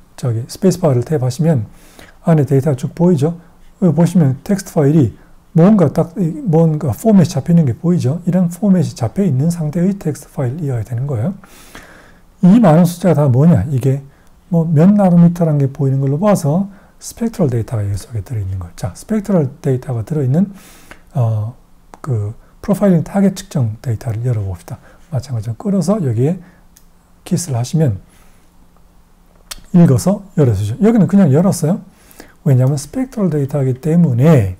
스페이스바를 탭하시면 안에 데이터가 쭉 보이죠. 여기 보시면 텍스트 파일이 뭔가 포맷이 잡혀 있는 게 보이죠. 이런 포맷이 잡혀 있는 상태의 텍스트 파일이어야 되는 거예요. 이 많은 숫자가 다 뭐냐? 이게 뭐 몇 나노미터라는 게 보이는 걸로 봐서 스펙트럴 데이터가 여기 속에 들어있는 거예요. 자, 스펙트럴 데이터가 들어있는 그 프로파일링 타겟 측정 데이터를 열어봅시다. 마찬가지로 끌어서 여기에 키스를 하시면 읽어서 열어주죠. 여기는 그냥 열었어요. 왜냐하면 스펙트럴 데이터이기 때문에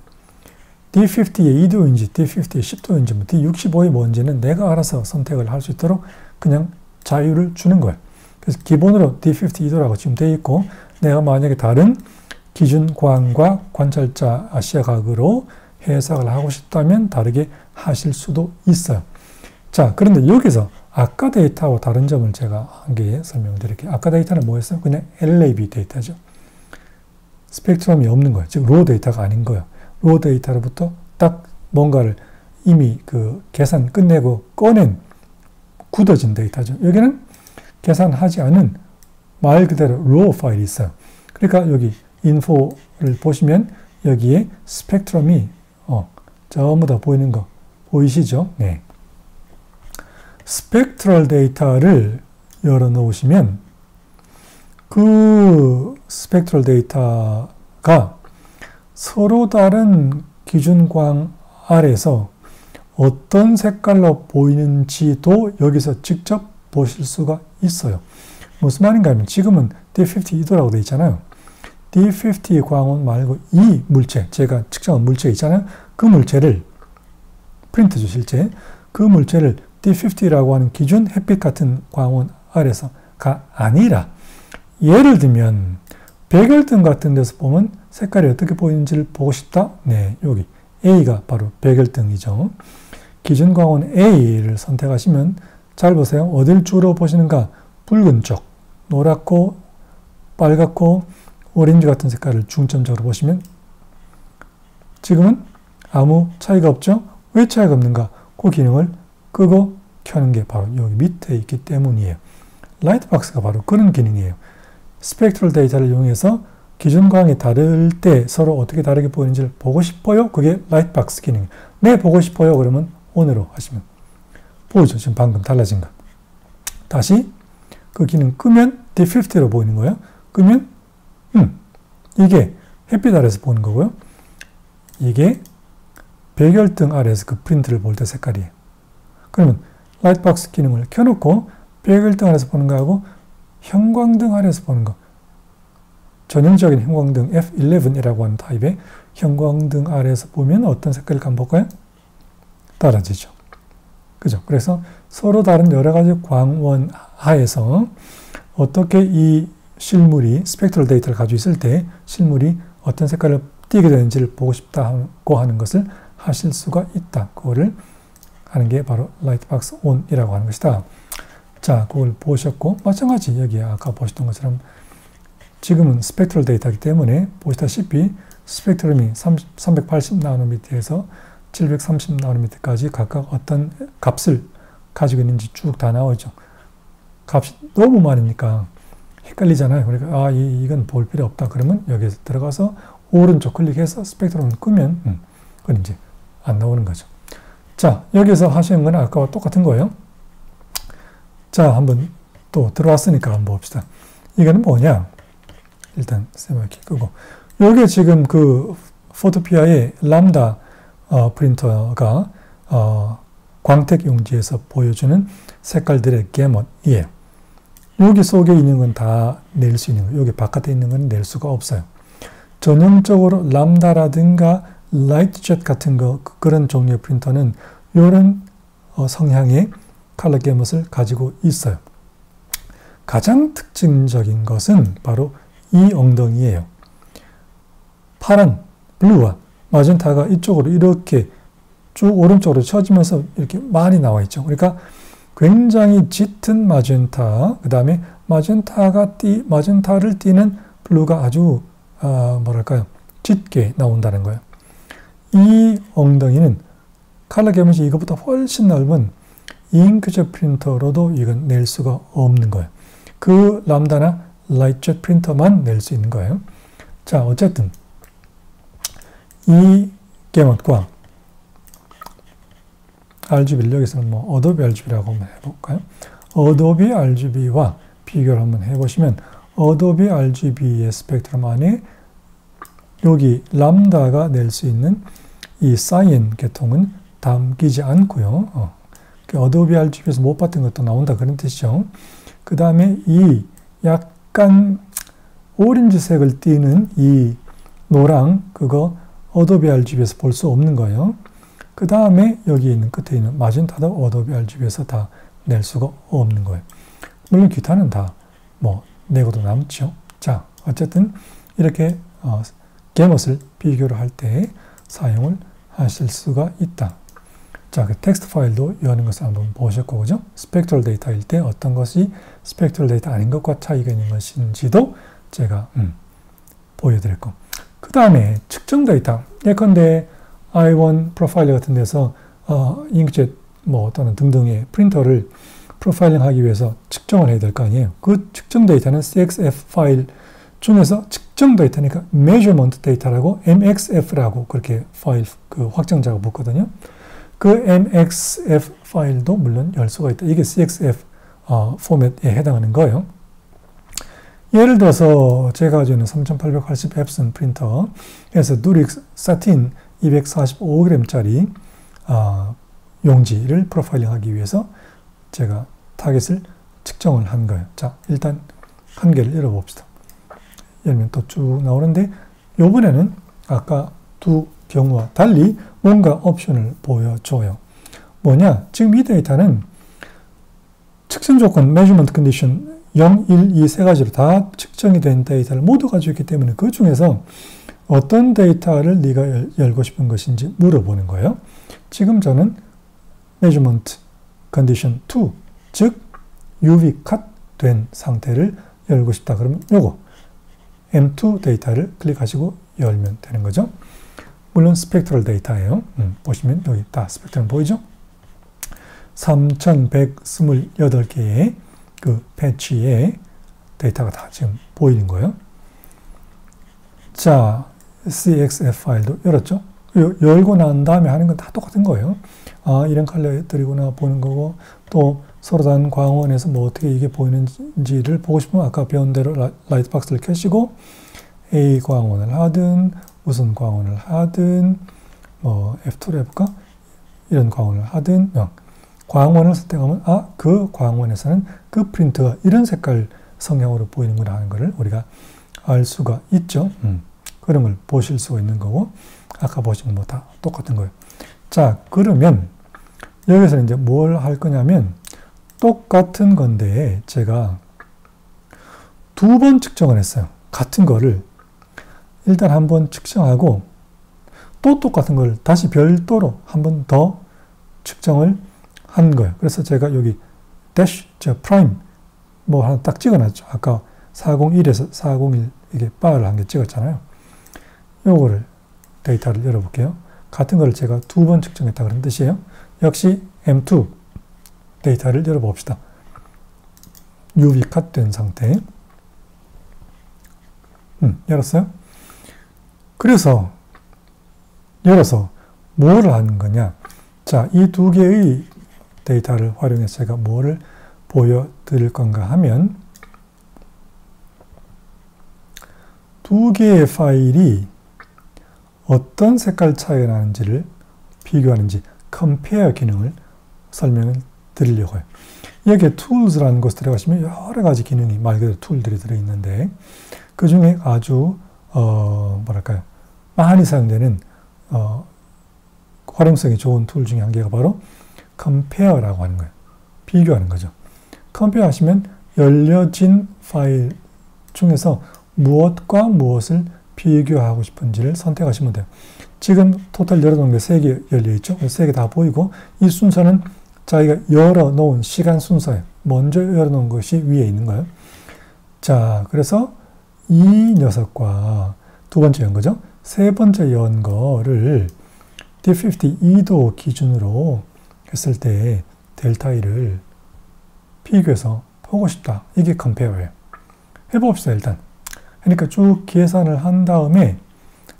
D50의 2도인지 D50의 10도인지 뭐 D65의 뭔지는 내가 알아서 선택을 할 수 있도록 그냥 자유를 주는 거예요. 그래서 기본으로 D50 2도라고 지금 되어 있고 내가 만약에 다른 기준 광과 관찰자 시야각으로 해석을 하고 싶다면 다르게 하실 수도 있어요. 자, 그런데 여기서 아까 데이터와 다른 점을 제가 한 개 설명을 드릴게요. 아까 데이터는 뭐였어요? 그냥 LAB 데이터죠. 스펙트럼이 없는 거예요. 즉, 로 데이터가 아닌 거예요. 로 데이터로부터 딱 뭔가를 이미 그 계산 끝내고 꺼낸 굳어진 데이터죠. 여기는 계산하지 않은 말 그대로 로 파일이 있어요. 그러니까 여기 인포를 보시면 여기에 스펙트럼이 전부 다 보이는 거 보이시죠? 네. 스펙트럴 데이터를 열어 놓으시면 그 스펙트럴 데이터가 서로 다른 기준광 아래에서 어떤 색깔로 보이는지도 여기서 직접 보실 수가 있어요. 무슨 말인가 하면 지금은 D50 되어 있잖아요. D50 광원 말고 이 물체, 제가 측정한 물체 있잖아요. 그 물체를, 프린트죠 실제. 그 물체를 D50라고 하는 기준 햇빛 같은 광원 아래서가 아니라 예를 들면 백열등 같은 데서 보면 색깔이 어떻게 보이는지를 보고 싶다? 네, 여기 A가 바로 백열등이죠. 기준 광원 A를 선택하시면 잘 보세요. 어딜 주로 보시는가? 붉은 쪽, 노랗고 빨갛고 오렌지 같은 색깔을 중점적으로 보시면 지금은 아무 차이가 없죠? 왜 차이가 없는가? 그 기능을 끄고 켜는 게 바로 여기 밑에 있기 때문이에요. 라이트박스가 바로 그런 기능이에요. 스펙트럴 데이터를 이용해서 기준광이 다를 때 서로 어떻게 다르게 보이는지를 보고 싶어요? 그게 라이트박스 기능이에요. 네, 보고 싶어요. 그러면 ON으로 하시면 보이죠? 지금 방금 달라진 거. 다시 그 기능 끄면 D50로 보이는 거예요. 끄면 이게 햇빛 아래에서 보는 거고요. 이게 백열등 아래에서 그 프린트를 볼 때 색깔이에요. 그러면 라이트박스 기능을 켜놓고 백열등 아래에서 보는 거하고 형광등 아래에서 보는 거, 전형적인 형광등 F11이라고 하는 타입의 형광등 아래에서 보면 어떤 색깔을 한번 볼까요? 달라지죠. 그죠? 그래서 서로 다른 여러 가지 광원 하에서 어떻게 이 실물이 스펙트럴 데이터를 가지고 있을 때 실물이 어떤 색깔을 띠게 되는지를 보고 싶다고 하는 것을 하실 수가 있다. 그거를 하는 게 바로 라이트박스 ON이라고 하는 것이다. 자, 그걸 보셨고 마찬가지 여기 아까 보셨던 것처럼 지금은 스펙트럴 데이터이기 때문에 보시다시피 스펙트럼이 380나노미터에서 730나노미터까지 각각 어떤 값을 가지고 있는지 쭉 다 나오죠. 값이 너무 많으니까 헷갈리잖아요. 그러니까 이건 볼 필요 없다. 그러면 여기에서 들어가서 오른쪽 클릭해서 스펙트럼을 끄면 그건 이제 안 나오는 거죠. 자, 여기서 하시는 건 아까와 똑같은 거예요. 자, 한번 또 들어왔으니까 한번 봅시다. 이거는 뭐냐? 일단 세모키 끄고 요게 지금 그 포토피아의 람다 프린터가 광택 용지에서 보여주는 색깔들의 게임이에요. 여기 속에 있는 건 다 낼 수 있는 거예요. 여기 바깥에 있는 건 낼 수가 없어요. 전형적으로 람다라든가 라이트젯 같은 거 그런 종류의 프린터는 이런 성향의 컬러 게임을 가지고 있어요. 가장 특징적인 것은 바로 이 엉덩이예요. 파란, 블루와 마젠타가 이쪽으로 이렇게 쭉 오른쪽으로 쳐지면서 이렇게 많이 나와 있죠. 그러니까 굉장히 짙은 마젠타, 그 다음에 마젠타를 띠는 블루가 아주 뭐랄까요, 짙게 나온다는 거예요. 이 엉덩이는 컬러 게임이 이것보다 훨씬 넓은 잉크젯 프린터로도 이건 낼 수가 없는 거예요. 그 람다나 라이트젯 프린터만 낼 수 있는 거예요. 자, 어쨌든 이 게임과 RGB를 여기서는 뭐 어도비 RGB라고 한번 해볼까요? 어도비 RGB와 비교를 한번 해보시면 어도비 RGB의 스펙트럼 안에 여기 람다가 낼 수 있는 이 사인 계통은 담기지 않고요. 어도비 RGB에서 못 봤던 것도 나온다 그런 뜻이죠. 그 다음에 이 약간 오렌지색을 띠는 이 노랑 그거 어도비 RGB에서 볼 수 없는 거예요. 그 다음에 여기 있는 끝에 있는 마젠타도 어도비 RGB에서 다 낼 수가 없는 거예요. 물론 기타는 다 뭐 내고도 남죠. 자, 어쨌든 이렇게 게임옷을 비교를 할 때 사용을 하실 수가 있다. 자, 그 텍스트 파일도 여는 것을 한번 보셨고, 그죠? 스펙트럴 데이터일 때 어떤 것이 스펙트럴 데이터 아닌 것과 차이가 있는 것인지도 제가 보여드렸고, 그 다음에 측정 데이터. 예컨대 i1 프로파일러 같은 데서 잉크젯 뭐 또는 등등의 프린터를 프로파일링 하기 위해서 측정을 해야 될 거 아니에요. 그 측정 데이터는 CXF 파일 중에서 측정 데이터니까 measurement 데이터라고 MXF라고 그렇게 파일 그 확정자가 붙거든요. 그 MXF 파일도 물론 열 수가 있다. 이게 CXF 포맷에 해당하는 거예요. 예를 들어서 제가 가지고 있는 3880 앱슨 프린터에서 누릭 사틴 245g짜리 용지를 프로파일링하기 위해서 제가 타겟을 측정을 한 거예요. 자, 일단 한 개를 열어봅시다. 열면 또 쭉 나오는데 이번에는 아까 두 경우와 달리 뭔가 옵션을 보여줘요. 뭐냐? 지금 이 데이터는 측정 조건, measurement condition 0, 1, 2 세 가지로 다 측정이 된 데이터를 모두 가지고 있기 때문에 그 중에서 어떤 데이터를 네가 열고 싶은 것인지 물어보는 거예요. 지금 저는 measurement condition 2, 즉 UV 컷 된 상태를 열고 싶다. 그러면 요거 M2 데이터를 클릭하시고 열면 되는 거죠. 물론 스펙트럴 데이터예요. 보시면 여기 다 스펙트럼 보이죠? 3128개의 그 패치의 데이터가 다 지금 보이는 거예요. 자, CXF 파일도 열었죠? 열고 난 다음에 하는 건 다 똑같은 거예요. 아, 이런 컬러들이구나 보는 거고, 또 서로 다른 광원에서 뭐 어떻게 이게 보이는지를 보고 싶으면 아까 배운 대로 라이트 박스를 켜시고 A 광원을 하든 무슨 광원을 하든 뭐 F2로 해볼까? 이런 광원을 하든 광원을 선택하면 그 광원에서는 그 프린트가 이런 색깔 성향으로 보이는구나 하는 것을 우리가 알 수가 있죠. 그런 걸 보실 수가 있는 거고 아까 보신 거 다 똑같은 거예요. 자, 그러면 여기서 이제 뭘 할 거냐면 똑같은 건데 제가 두 번 측정을 했어요. 같은 거를 일단 한 번 측정하고 또 똑같은 걸 다시 별도로 한 번 더 측정을 한 거예요. 그래서 제가 여기 대쉬, 프라임 뭐 하나 딱 찍어놨죠. 아까 401에서 401 이게 바를 한 개 찍었잖아요. 요거를 데이터를 열어볼게요. 같은 걸 제가 두 번 측정했다 그런 뜻이에요. 역시 M2 데이터를 열어봅시다. UV 컷된 상태. 열었어요? 그래서 열어서 뭐를 하는 거냐? 자, 이 두 개의 데이터를 활용해서 제가 뭐를 보여드릴 건가 하면 두 개의 파일이 어떤 색깔 차이가 나는지를 비교하는지 compare 기능을 설명을 드리려고 해요. 여기에 tools라는 곳에 들어가시면 여러 가지 기능이 말 그대로 툴들이 들어있는데 그 중에 아주 뭐랄까요, 많이 사용되는 활용성이 좋은 툴 중에 한 개가 바로 compare라고 하는 거예요. 비교하는 거죠. compare 하시면 열려진 파일 중에서 무엇과 무엇을 비교하고 싶은지를 선택하시면 돼요. 지금 토탈 열어놓은 게 3개 열려있죠. 3개 다 보이고 이 순서는 자기가 열어놓은 시간 순서예요. 먼저 열어놓은 것이 위에 있는 거예요. 자, 그래서 이 녀석과 두 번째 연 거죠. 세 번째 연 거를 D50 2도 기준으로 했을 때 델타 E를 비교해서 보고 싶다. 이게 컴페어예요. 해봅시다, 일단. 그러니까 쭉 계산을 한 다음에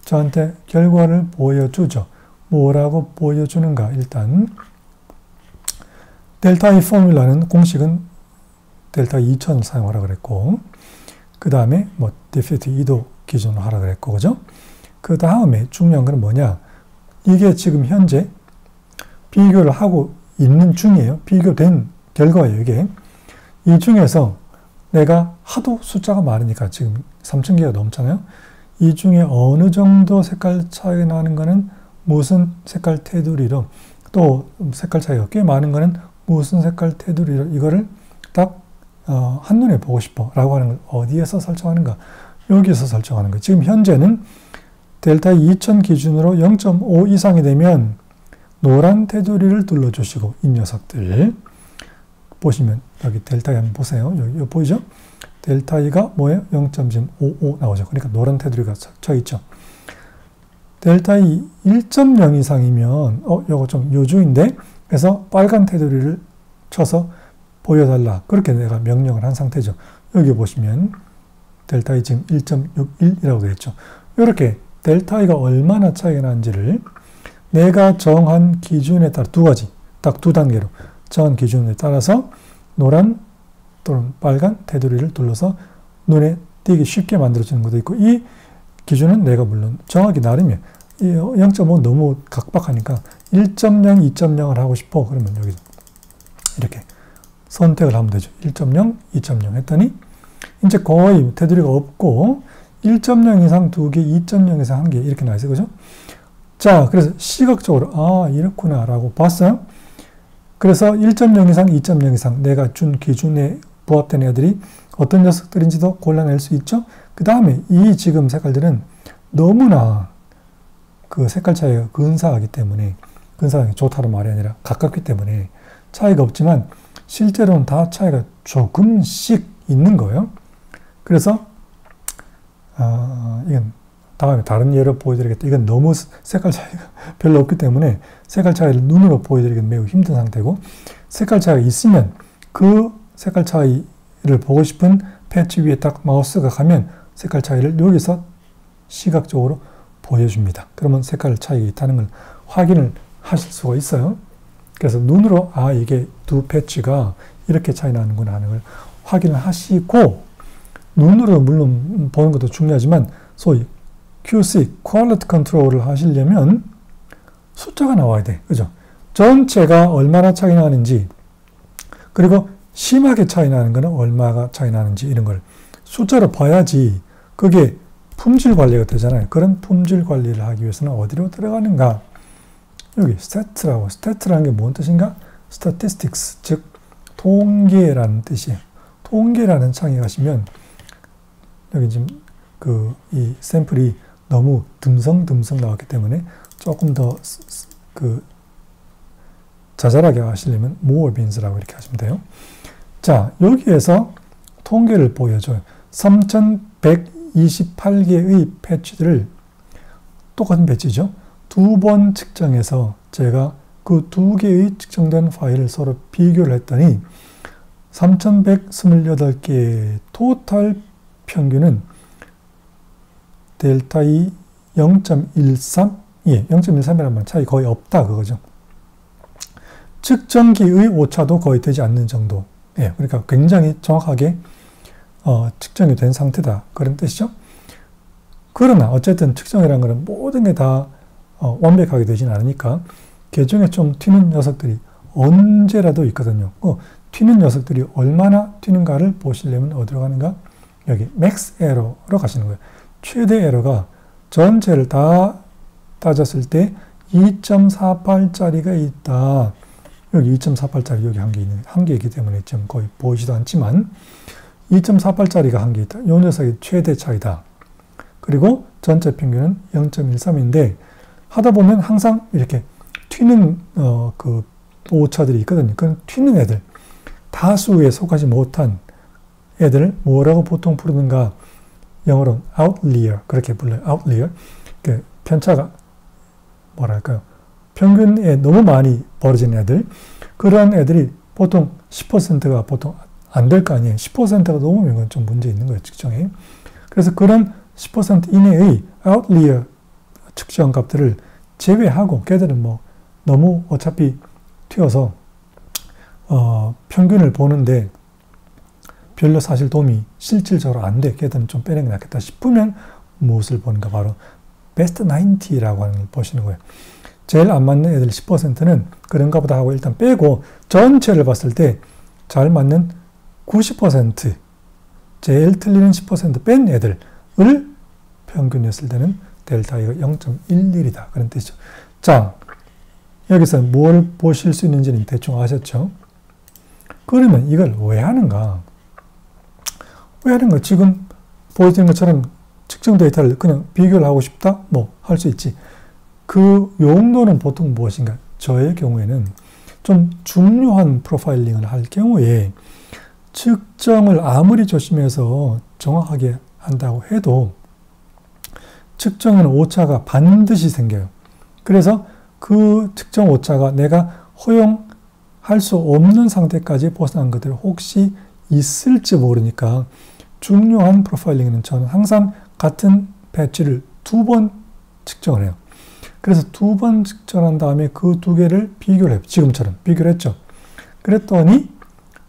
저한테 결과를 보여주죠. 뭐라고 보여주는가? 일단 델타 E 포뮬라는 공식은 델타 2000을 사용하라 그랬고 그 다음에 뭐 D50 2도 기준으로 하라 그랬고 그죠? 그 다음에 중요한 건 뭐냐? 이게 지금 현재 비교를 하고 있는 중이에요. 비교된 결과예요, 이게. 이 중에서 내가 하도 숫자가 많으니까 지금 3000개가 넘잖아요. 이 중에 어느 정도 색깔 차이가 나는 거는 무슨 색깔 테두리로 또 색깔 차이가 꽤 많은 거는 무슨 색깔 테두리로 이거를 딱 한눈에 보고 싶어 라고 하는 걸 어디에서 설정하는가? 여기에서 설정하는 거예요. 지금 현재는 델타 2000 기준으로 0.5 이상이 되면 노란 테두리를 눌러주시고 이 녀석들 보시면 여기 델타 E 한번 보세요. 여기 보이죠? 델타 E가 뭐예요? 0.55 나오죠. 그러니까 노란 테두리가 쳐 있죠. 델타 E 1.0 이상이면 요거 좀 요주인데 그래서 빨간 테두리를 쳐서 보여달라. 그렇게 내가 명령을 한 상태죠. 여기 보시면 델타 E 지금 1.61이라고 되어 있죠. 이렇게 델타 E가 얼마나 차이가 나는지를 내가 정한 기준에 따라 두 가지, 딱 두 단계로 정한 기준에 따라서 노란 또는 빨간 테두리를 둘러서 눈에 띄기 쉽게 만들어지는 것도 있고, 이 기준은 내가 물론 정하기 나름이에요. 0.5 너무 각박하니까 1.0, 2.0을 하고 싶어. 그러면 여기서 이렇게 선택을 하면 되죠. 1.0, 2.0 했더니 이제 거의 테두리가 없고 1.0 이상 2개, 2.0 이상 1개 이렇게 나와 있어요. 그죠? 자, 그래서 시각적으로 아, 이렇구나 라고 봤어요. 그래서 1.0 이상, 2.0 이상 내가 준 기준에 부합된 애들이 어떤 녀석들인지도 골라낼 수 있죠. 그 다음에 이 지금 색깔들은 너무나 그 색깔 차이가 근사하기 때문에, 근사하기 좋다는 말이 아니라 가깝기 때문에 차이가 없지만 실제로는 다 차이가 조금씩 있는 거예요. 그래서 이건 다음에 다른 예로 보여드리겠다. 이건 너무 색깔 차이가 별로 없기 때문에 색깔 차이를 눈으로 보여드리기는 매우 힘든 상태고, 색깔 차이가 있으면 그 색깔 차이를 보고 싶은 패치 위에 딱 마우스가 가면 색깔 차이를 여기서 시각적으로 보여줍니다. 그러면 색깔 차이가 있다는 걸 확인을 하실 수가 있어요. 그래서 눈으로 아, 이게 두 패치가 이렇게 차이 나는구나 하는 걸 확인을 하시고, 눈으로 물론 보는 것도 중요하지만 소위 QC, Quality Control을 하시려면 숫자가 나와야 돼. 그죠? 전체가 얼마나 차이 나는지, 그리고 심하게 차이 나는 거는 얼마가 차이 나는지 이런 걸 숫자로 봐야지 그게 품질 관리가 되잖아요. 그런 품질 관리를 하기 위해서는 어디로 들어가는가? 여기 스태트라고, 스태트라는 게 뭔 뜻인가? statistics, 즉 통계라는 뜻이에요. 통계라는 창에 가시면 여기 지금 이 샘플이 너무 듬성듬성 나왔기 때문에 조금 더 자잘하게 하시려면 more beans라고 이렇게 하시면 돼요. 자, 여기에서 통계를 보여줘요. 3128개의 패치들을, 똑같은 패치죠. 두 번 측정해서 제가 그 두 개의 측정된 파일을 서로 비교를 했더니 3128개의 토탈 평균은 델타 E 0.13? 예, 0.13이라는 말 차이 거의 없다 그거죠. 측정기의 오차도 거의 되지 않는 정도. 예, 그러니까 굉장히 정확하게 측정이 된 상태다. 그런 뜻이죠. 그러나 어쨌든 측정이라는 것은 모든 게 다 완벽하게 되진 않으니까 개중에 좀 튀는 녀석들이 언제라도 있거든요. 튀는 녀석들이 얼마나 튀는가를 보시려면 어디로 가는가? 여기 맥스 에러로 가시는 거예요. 최대 에러가 전체를 다 따졌을 때 2.48짜리가 있다. 여기 2.48짜리 여기 한 개이기 때문에 지금 거의 보이지도 않지만 2.48짜리가 한 개 있다. 이 녀석이 최대 차이다. 그리고 전체 평균은 0.13인데 하다 보면 항상 이렇게 튀는 그 오차들이 있거든요. 그런 튀는 애들, 다수에 속하지 못한 애들을 뭐라고 보통 부르는가? 영어로는 outlier 그렇게 불러요. outlier. 그 편차가 뭐랄까요? 평균에 너무 많이 벌어진 애들, 그런 애들이 보통 10%가 보통 안 될 거 아니에요. 10%가 넘으면 그건 좀 문제 있는 거예요, 측정에. 그래서 그런 10% 이내의 outlier 측정 값들을 제외하고, 걔들은 뭐 너무 어차피 튀어서 평균을 보는데 별로 사실 도움이 실질적으로 안 돼. 걔들은 좀 빼는 게 낫겠다 싶으면 무엇을 보는가? 바로 베스트 90라고 하는 걸 보시는 거예요. 제일 안 맞는 애들 10%는 그런가 보다 하고 일단 빼고 전체를 봤을 때 잘 맞는 90%, 제일 틀리는 10% 뺀 애들을 평균했을 때는 델타 E가 0.11이다. 그런 뜻이죠. 자, 여기서 뭘 보실 수 있는지는 대충 아셨죠? 그러면 이걸 왜 하는가? 왜 하는가? 지금 보여드린 것처럼 측정 데이터를 그냥 비교를 하고 싶다? 뭐 할 수 있지. 그 용도는 보통 무엇인가? 저의 경우에는 좀 중요한 프로파일링을 할 경우에 측정을 아무리 조심해서 정확하게 한다고 해도 측정은 오차가 반드시 생겨요. 그래서 그 측정 오차가 내가 허용할 수 없는 상태까지 벗어난 것들이 혹시 있을지 모르니까 중요한 프로파일링에는 저는 항상 같은 패치를 2번 측정을 해요. 그래서 2번 측정한 다음에 그 두 개를 비교를 해요. 지금처럼 비교를 했죠. 그랬더니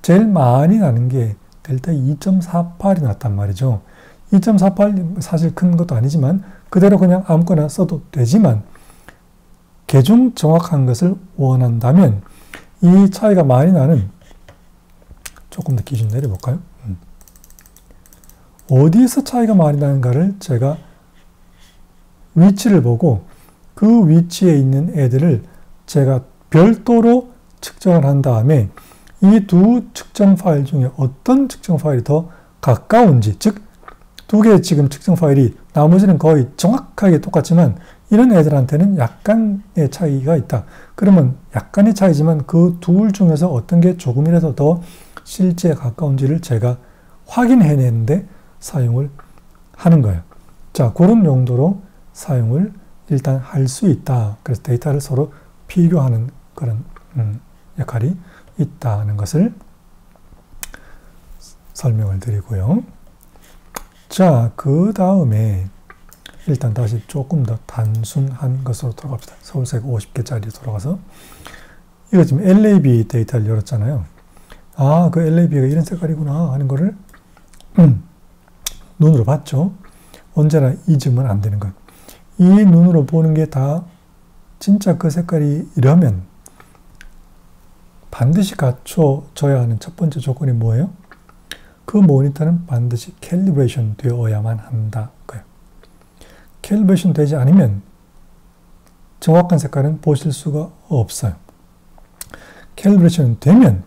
제일 많이 나는 게 델타 2.48이 났단 말이죠. 2.48 사실 큰 것도 아니지만 그대로 그냥 아무거나 써도 되지만 개중 정확한 것을 원한다면 이 차이가 많이 나는, 조금 더 기준 내려볼까요? 어디에서 차이가 많이 나는가를 제가 위치를 보고 그 위치에 있는 애들을 제가 별도로 측정을 한 다음에 이 두 측정 파일 중에 어떤 측정 파일이 더 가까운지, 즉 두 개의 지금 측정 파일이 나머지는 거의 정확하게 똑같지만 이런 애들한테는 약간의 차이가 있다. 그러면 약간의 차이지만 그 둘 중에서 어떤 게 조금이라도 더 실제에 가까운지를 제가 확인해내는데 사용을 하는 거예요. 자, 그런 용도로 사용을 일단 할 수 있다. 그래서 데이터를 서로 비교하는 그런 역할이 있다는 것을 설명을 드리고요. 자, 그 다음에 일단 다시 조금 더 단순한 것으로 돌아갑시다. 서울색 50개짜리 돌아가서 이거 지금 LAB 데이터를 열었잖아요. 아, 그 LAB가 이런 색깔이구나 하는 거를 눈으로 봤죠. 언제나 잊으면 안 되는 것. 이 눈으로 보는 게 다 진짜 그 색깔이 이러면 반드시 갖춰져야 하는 첫 번째 조건이 뭐예요? 그 모니터는 반드시 캘리브레이션 되어야만 한다. 캘리브레이션 되지 않으면 정확한 색깔은 보실 수가 없어요. 캘리브레이션 되면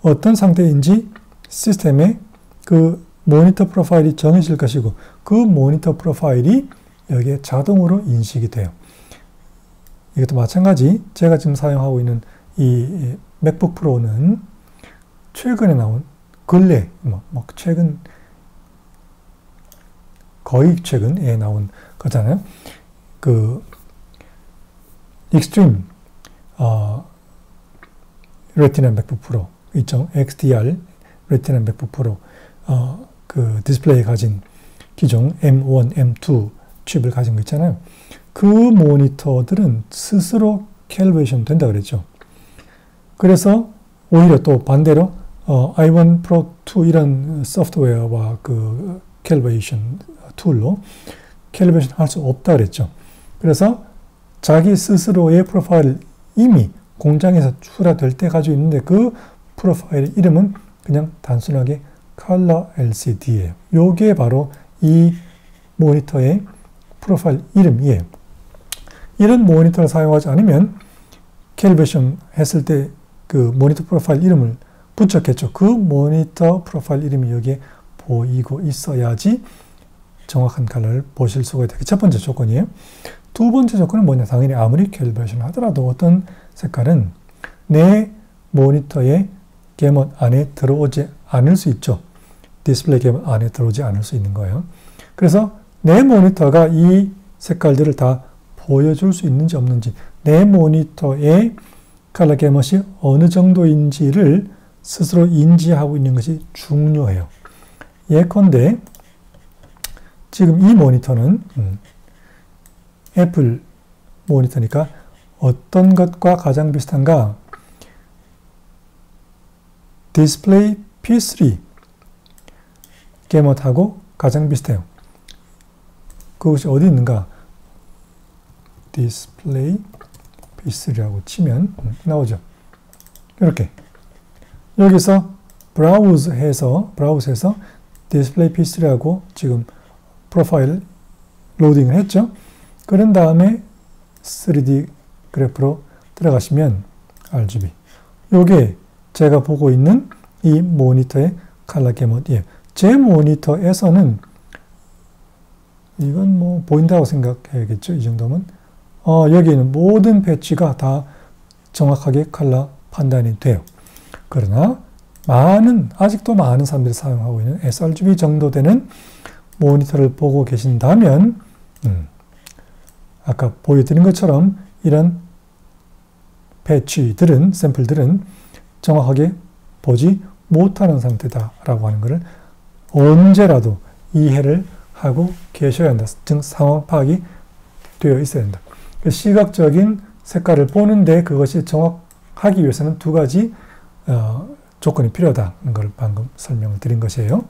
어떤 상태인지 시스템에 그 모니터 프로파일이 정해질 것이고 그 모니터 프로파일이 여기에 자동으로 인식이 돼요. 이것도 마찬가지 제가 지금 사용하고 있는 이 맥북 프로는 최근에 나온 근래, 최근, 거의 최근에 나온 거잖아요. 그, 익스트림, 레티나 맥북 프로 있죠. XDR 레티나 맥북 프로, 그 디스플레이 가진 기종 M1, M2 칩을 가진 거 있잖아요. 그 모니터들은 스스로 캘리브레이션 된다 그랬죠. 그래서 오히려 또 반대로 i1 Pro 2 이런 소프트웨어와 그 캘리브레이션 툴로 캘리브레이션 할 수 없다 그랬죠. 그래서 자기 스스로의 프로파일을 이미 공장에서 출하될 때 가지고 있는데 그 프로파일의 이름은 그냥 단순하게 Color LCD예요. 요게 바로 이 모니터의 프로파일 이름이에요. 이런 모니터를 사용하지 않으면 캘리브레이션 했을 때 그 모니터 프로파일 이름을 붙였겠죠. 그 모니터 프로파일 이름이 여기에 보이고 있어야지 정확한 컬러를 보실 수가 있다. 첫 번째 조건이에요. 두 번째 조건은 뭐냐? 당연히 아무리 캘리브레이션을 하더라도 어떤 색깔은 내 모니터의 게못 안에 들어오지 않을 수 있죠. 디스플레이 게못 안에 들어오지 않을 수 있는 거예요. 그래서 내 모니터가 이 색깔들을 다 보여줄 수 있는지 없는지, 내 모니터의 컬러 게못이 어느 정도인지를 스스로 인지하고 있는 것이 중요해요. 예컨대 지금 이 모니터는 애플 모니터니까 어떤 것과 가장 비슷한가? 디스플레이 P3 게못하고 가장 비슷해요. 그것이 어디 있는가? 디스플레이 P3라고 치면 나오죠. 이렇게 여기서 브라우즈해서 디스플레이 P3라고 지금 프로파일 로딩을 했죠. 그런 다음에 3D 그래프로 들어가시면 RGB. 요게 제가 보고 있는 이 모니터의 컬러 게못이에요. 제 모니터에서는 이건 뭐 보인다고 생각해야겠죠. 이 정도면. 여기에는 모든 패치가 다 정확하게 컬러 판단이 돼요. 그러나 아직도 많은 사람들이 사용하고 있는 sRGB 정도 되는 모니터를 보고 계신다면 아까 보여드린 것처럼 이런 패치들은, 샘플들은 정확하게 보지 못하는 상태다라고 하는 것을 언제라도 이해를 하고 계셔야 한다. 즉 상황 파악이 되어 있어야 한다. 그 시각적인 색깔을 보는데 그것이 정확하기 위해서는 두 가지 조건이 필요하다는 걸 방금 설명을 드린 것이에요.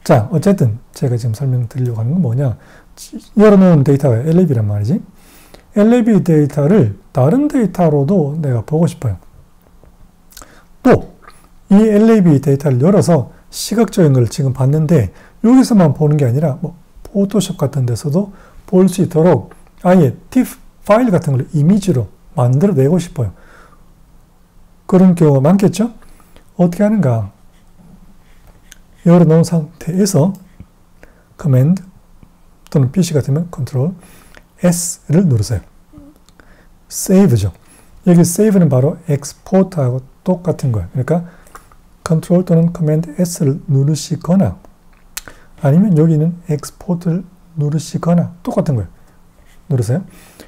자, 어쨌든 제가 지금 설명드리려고 하는 건 뭐냐. 열어놓은 데이터가 LAB란 말이지. LAB 데이터를 다른 데이터로도 내가 보고 싶어요. 또 이 LAB 데이터를 열어서 시각적인 걸 지금 봤는데 여기서만 보는 게 아니라 뭐 포토샵 같은 데서도 볼 수 있도록 아예 TIFF 파일 같은 걸 이미지로 만들어내고 싶어요. 그런 경우가 많겠죠? 어떻게 하는가? 열어놓은 상태에서 커맨드 또는 PC 같으면 컨트롤 S를 누르세요. 세이브죠. 여기 세이브는 바로 엑스포트하고 똑같은 거예요. 그러니까 컨트롤 또는 커맨드 S를 누르시거나 아니면 여기는 엑스포트를 누르시거나 똑같은 거예요. 누르세요.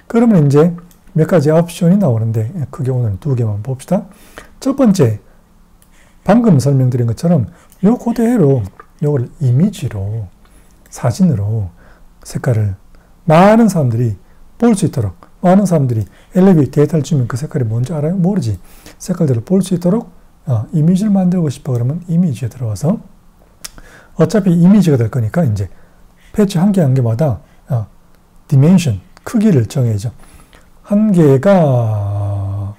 그러면 이제 몇 가지 옵션이 나오는데 크게 오늘 두 개만 봅시다. 첫 번째, 방금 설명드린 것처럼 요 그대로 요걸 이미지로 사진으로 색깔을 많은 사람들이 볼 수 있도록 많은 사람들이 LAB 데이터를 주면 그 색깔이 뭔지 알아요? 모르지. 색깔들을 볼 수 있도록 이미지를 만들고 싶어 그러면 이미지에 들어와서 어차피 이미지가 될 거니까 이제 패치 한 개 한 개마다 디멘션 크기를 정해야죠. 한 개가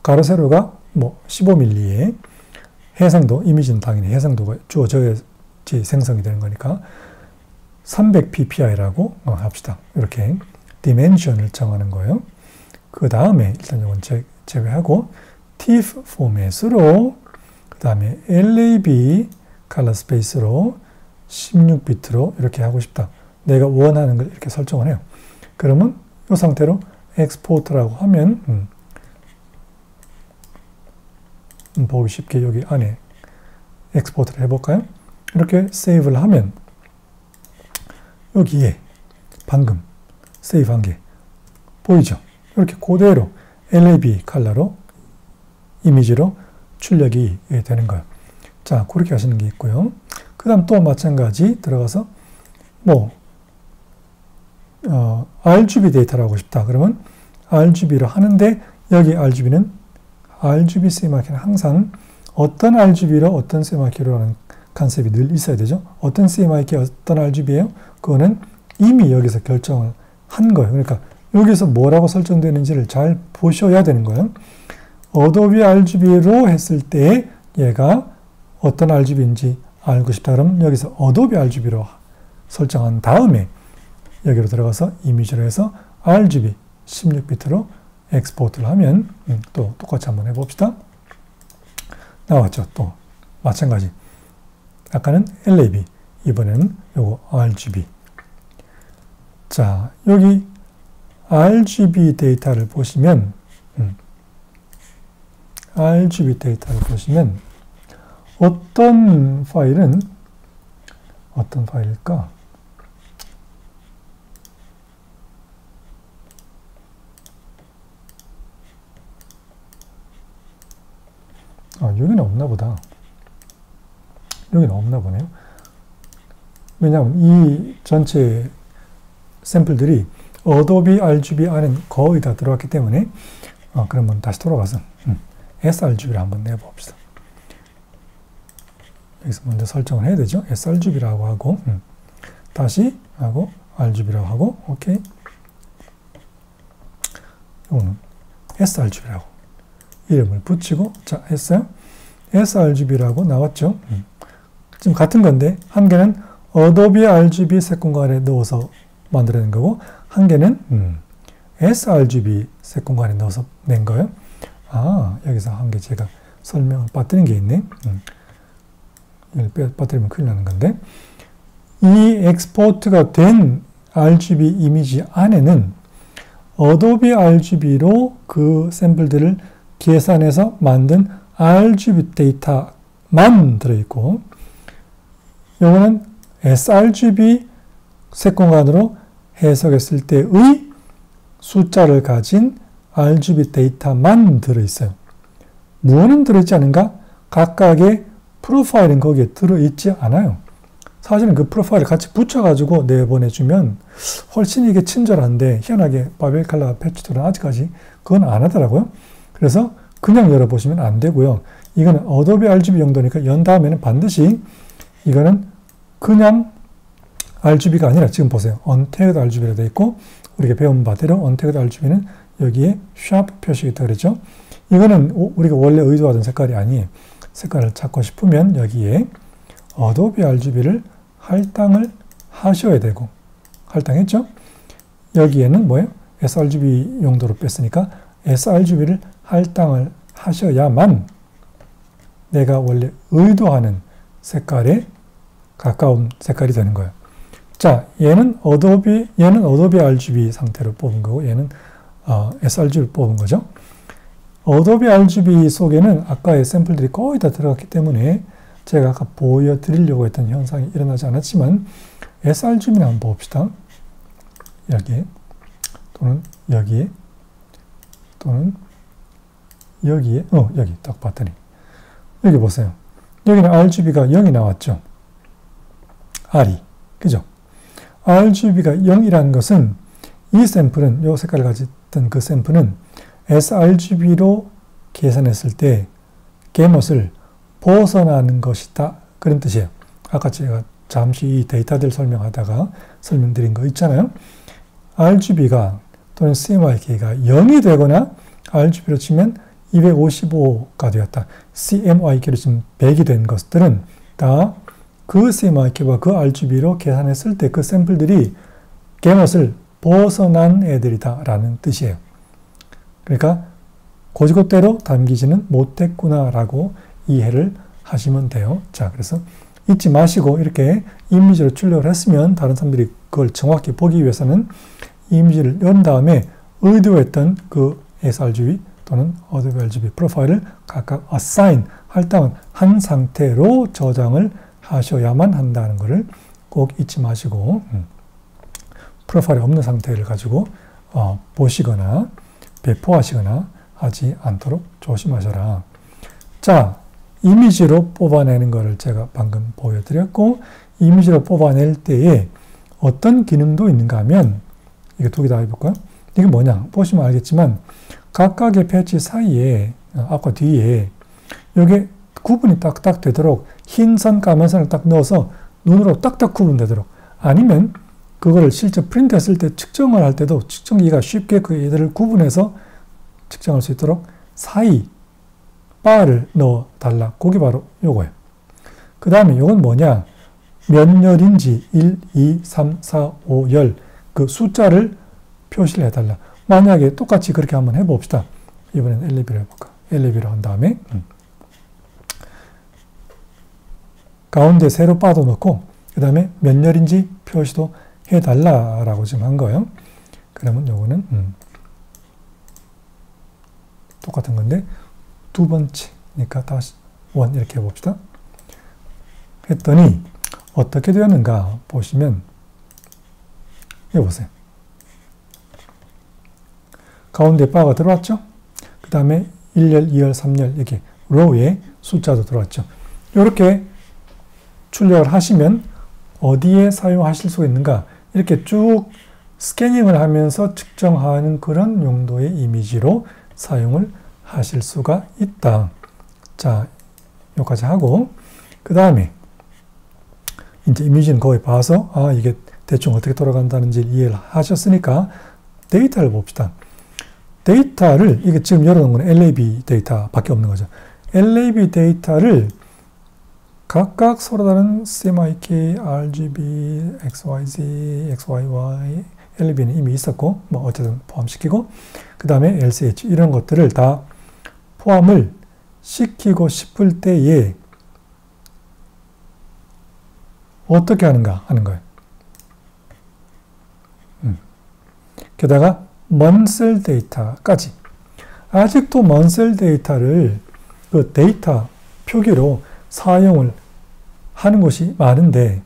가로 세로가 뭐 15mm에 해상도, 이미지는 당연히 해상도가 주어져야지 생성이 되는 거니까 300ppi라고 합시다. 이렇게 디멘션을 정하는 거예요. 그 다음에 일단 이건 제외하고 TIFF 포맷으로 그 다음에 LAB 컬러 스페이스로 16비트로 이렇게 하고 싶다. 내가 원하는 걸 이렇게 설정을 해요. 그러면 이 상태로 엑스포트라고 하면 보기 쉽게 여기 안에 엑스포트를 해볼까요? 이렇게 세이브를 하면 여기에 방금 세이브한 게 보이죠? 이렇게 그대로 LAB 컬러로 이미지로 출력이 되는 거예요. 자, 그렇게 하시는 게 있고요. 그 다음 또 마찬가지 들어가서 뭐 RGB 데이터를 하고 싶다. 그러면 RGB를 하는데 여기 RGB는 RGB CMYK는 항상 어떤 RGB로 어떤 CMYK로라는 컨셉이 늘 있어야 되죠. 어떤 CMYK 어떤 RGB예요? 그거는 이미 여기서 결정을 한 거예요. 그러니까 여기서 뭐라고 설정되는지를 잘 보셔야 되는 거예요. 어도비 RGB로 했을 때 얘가 어떤 RGB인지 알고 싶다 그러면 여기서 어도비 RGB로 설정한 다음에 여기로 들어가서 이미지로 해서 RGB 16비트로 엑스포트를 하면 또 똑같이 한번 해봅시다. 나왔죠. 또 마찬가지. 아까는 LAB, 이번에는 요거 RGB. 자, 여기 RGB 데이터를 보시면 RGB 데이터를 보시면 어떤 파일은 어떤 파일일까? 여기는 없나 보다. 여기는 없나 보네요. 왜냐하면 이 전체 샘플들이 어도비 RGB 안에 거의 다 들어왔기 때문에 그러면 다시 돌아가서 sRGB를 한번 내봅시다. 여기서 먼저 설정을 해야 되죠. sRGB라고 하고 다시 하고 RGB라고 하고 오케이. 이거는 sRGB라고 이름을 붙이고 자 했어요. sRGB라고 나왔죠. 지금 같은 건데 한 개는 어도비 RGB 색 공간에 넣어서 만들어낸 거고 한 개는 sRGB 색 공간에 넣어서 낸 거예요. 여기서 한 개 제가 설명을 빠뜨린 게 있네. 이걸 빠뜨리면 큰일 나는 건데 이 엑스포트가 된 RGB 이미지 안에는 어도비 RGB로 그 샘플들을 계산해서 만든 RGB 데이터만 들어있고 이거는 sRGB 색 공간으로 해석했을 때의 숫자를 가진 RGB 데이터만 들어있어요. 무엇은 들어있지 않은가? 각각의 프로파일은 거기에 들어있지 않아요. 사실은 그 프로파일을 같이 붙여가지고 내보내주면 훨씬 이게 친절한데 희한하게 바벨 칼라 패치툴은 아직까지 그건 안 하더라고요. 그래서 그냥 열어보시면 안 되고요. 이거는 어도비 RGB 용도니까 연 다음에는 반드시 이거는 그냥 RGB가 아니라 지금 보세요. 언태그드 RGB로 되어 있고 우리가 배운 바대로 언태그드 RGB는 여기에 샤프 표시가 있다 그랬죠. 이거는 우리가 원래 의도하던 색깔이 아니에요. 색깔을 찾고 싶으면 여기에 어도비 RGB를 할당을 하셔야 되고 할당했죠. 여기에는 뭐예요? sRGB 용도로 뺐으니까 sRGB를 할당을 하셔야만 내가 원래 의도하는 색깔에 가까운 색깔이 되는 거예요. 자, 얘는 어도비 RGB 상태로 뽑은 거고 얘는 sRGB를 뽑은 거죠. 어도비 RGB 속에는 아까의 샘플들이 거의 다 들어갔기 때문에 제가 아까 보여드리려고 했던 현상이 일어나지 않았지만 sRGB는 한번 봅시다. 여기에 또는 여기에 또는 여기에 여기 딱 봤더니 여기 보세요. 여기는 RGB가 0이 나왔죠. R이 그죠? RGB가 0이라는 것은 이 샘플은 이 색깔을 가졌던 그 샘플은 sRGB로 계산했을 때 게못을 벗어나는 것이다. 그런 뜻이에요. 아까 제가 잠시 이 데이터들 설명하다가 설명드린 거 있잖아요. RGB가 또는 CMYK가 0이 되거나 RGB로 치면 255가 되었다. CMYK로 치면 100이 된 것들은 다 그 CMYK와 그 RGB로 계산했을 때 그 샘플들이 게못을 벗어난 애들이다 라는 뜻이에요. 그러니까 고지고대로 담기지는 못했구나 라고 이해를 하시면 돼요. 자, 그래서 잊지 마시고 이렇게 이미지로 출력을 했으면 다른 사람들이 그걸 정확히 보기 위해서는 이미지를 연 다음에 의도했던 그 sRGB 또는 어도비 RGB 프로파일을 각각 assign, 할당을 한 상태로 저장을 하셔야만 한다는 것을 꼭 잊지 마시고 프로파일이 없는 상태를 가지고 보시거나 배포하시거나 하지 않도록 조심하셔라. 자, 이미지로 뽑아내는 것을 제가 방금 보여드렸고 이미지로 뽑아낼 때에 어떤 기능도 있는가 하면 이거 두 개 다 해볼까요? 이게 뭐냐? 보시면 알겠지만 각각의 패치 사이에 앞과 뒤에 여기 구분이 딱딱 되도록 흰 선, 까만 선을 딱 넣어서 눈으로 딱딱 구분되도록 아니면 그거를 실제 프린트했을 때 측정을 할 때도 측정기가 쉽게 그 얘들을 구분해서 측정할 수 있도록 사이 바를 넣어달라. 그게 바로 요거예요. 그 다음에 요건 뭐냐? 몇 열인지 1, 2, 3, 4, 5, 열 그 숫자를 표시를 해달라. 만약에 똑같이 그렇게 한번 해봅시다. 이번엔 엘리비로 해볼까? 엘리비로 한 다음에 가운데 세로 바도 넣고 그 다음에 몇 열인지 표시도 해달라라고 지금 한 거예요. 그러면 요거는 똑같은 건데 두 번째니까 다시 원 이렇게 해봅시다. 했더니 어떻게 되었는가 보시면 여기 보세요. 가운데 바가 들어왔죠? 그 다음에 1열, 2열, 3열 이렇게 로우에 숫자도 들어왔죠. 이렇게 출력을 하시면 어디에 사용하실 수 있는가 이렇게 쭉 스캐닝을 하면서 측정하는 그런 용도의 이미지로 사용을 하실 수가 있다. 자, 여기까지 하고 그 다음에 이제 이미지는 거의 봐서 이게 대충 어떻게 돌아간다는지 이해를 하셨으니까 데이터를 봅시다. 데이터를 이게 지금 열어놓은 건 LAB 데이터밖에 없는 거죠. LAB 데이터를 각각 서로 다른 CMYK, RGB, XYZ, XYY, LAB는 이미 있었고 뭐 어쨌든 포함시키고 그 다음에 LCH 이런 것들을 다 포함을 시키고 싶을 때에 어떻게 하는가 하는 거예요. 게다가 먼셀 데이터까지 아직도 먼셀 데이터를 그 데이터 표기로 사용을 하는 곳이 많은데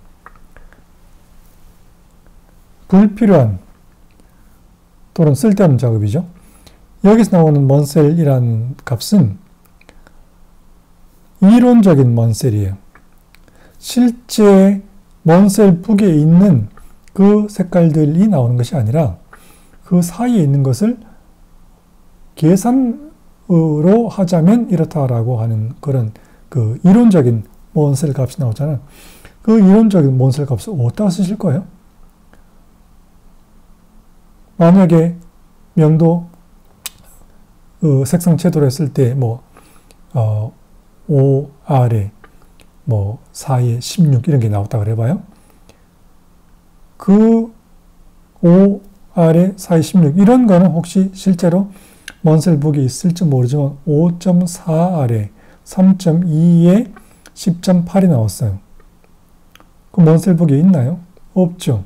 불필요한 또는 쓸데없는 작업이죠. 여기서 나오는 먼셀이라는 값은 이론적인 먼셀이에요. 실제 먼 셀 북에 있는 그 색깔들이 나오는 것이 아니라 그 사이에 있는 것을 계산으로 하자면 이렇다라고 하는 그런 그 이론적인 먼 셀 값이 나오잖아요. 그 이론적인 먼 셀 값을 어디다가 쓰실 거예요? 만약에 명도 색상 채도로 했을 때 5R에 4에 16 이런 게 나왔다 그래봐요. 그 5R에 4에 16 이런 거는 혹시 실제로 먼셀 북이 있을지 모르지만 5.4R에 3.2에 10.8이 나왔어요. 그 먼셀 북이 있나요? 없죠.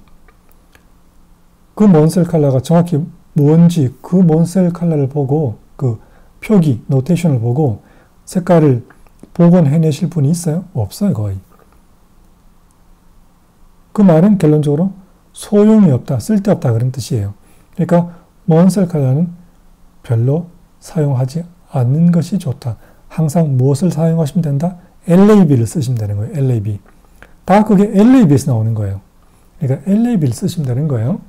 그 먼셀 컬러가 정확히 뭔지 그 먼셀 컬러를 보고 그 표기, 노테이션을 보고 색깔을 복원해내실 분이 있어요? 없어요, 거의. 그 말은 결론적으로 소용이 없다, 쓸데없다 그런 뜻이에요. 그러니까 먼셀 컬러는 별로 사용하지 않는 것이 좋다. 항상 무엇을 사용하시면 된다? LAB를 쓰시면 되는 거예요. LAB. 다 그게 LAB에서 나오는 거예요. 그러니까 LAB를 쓰시면 되는 거예요.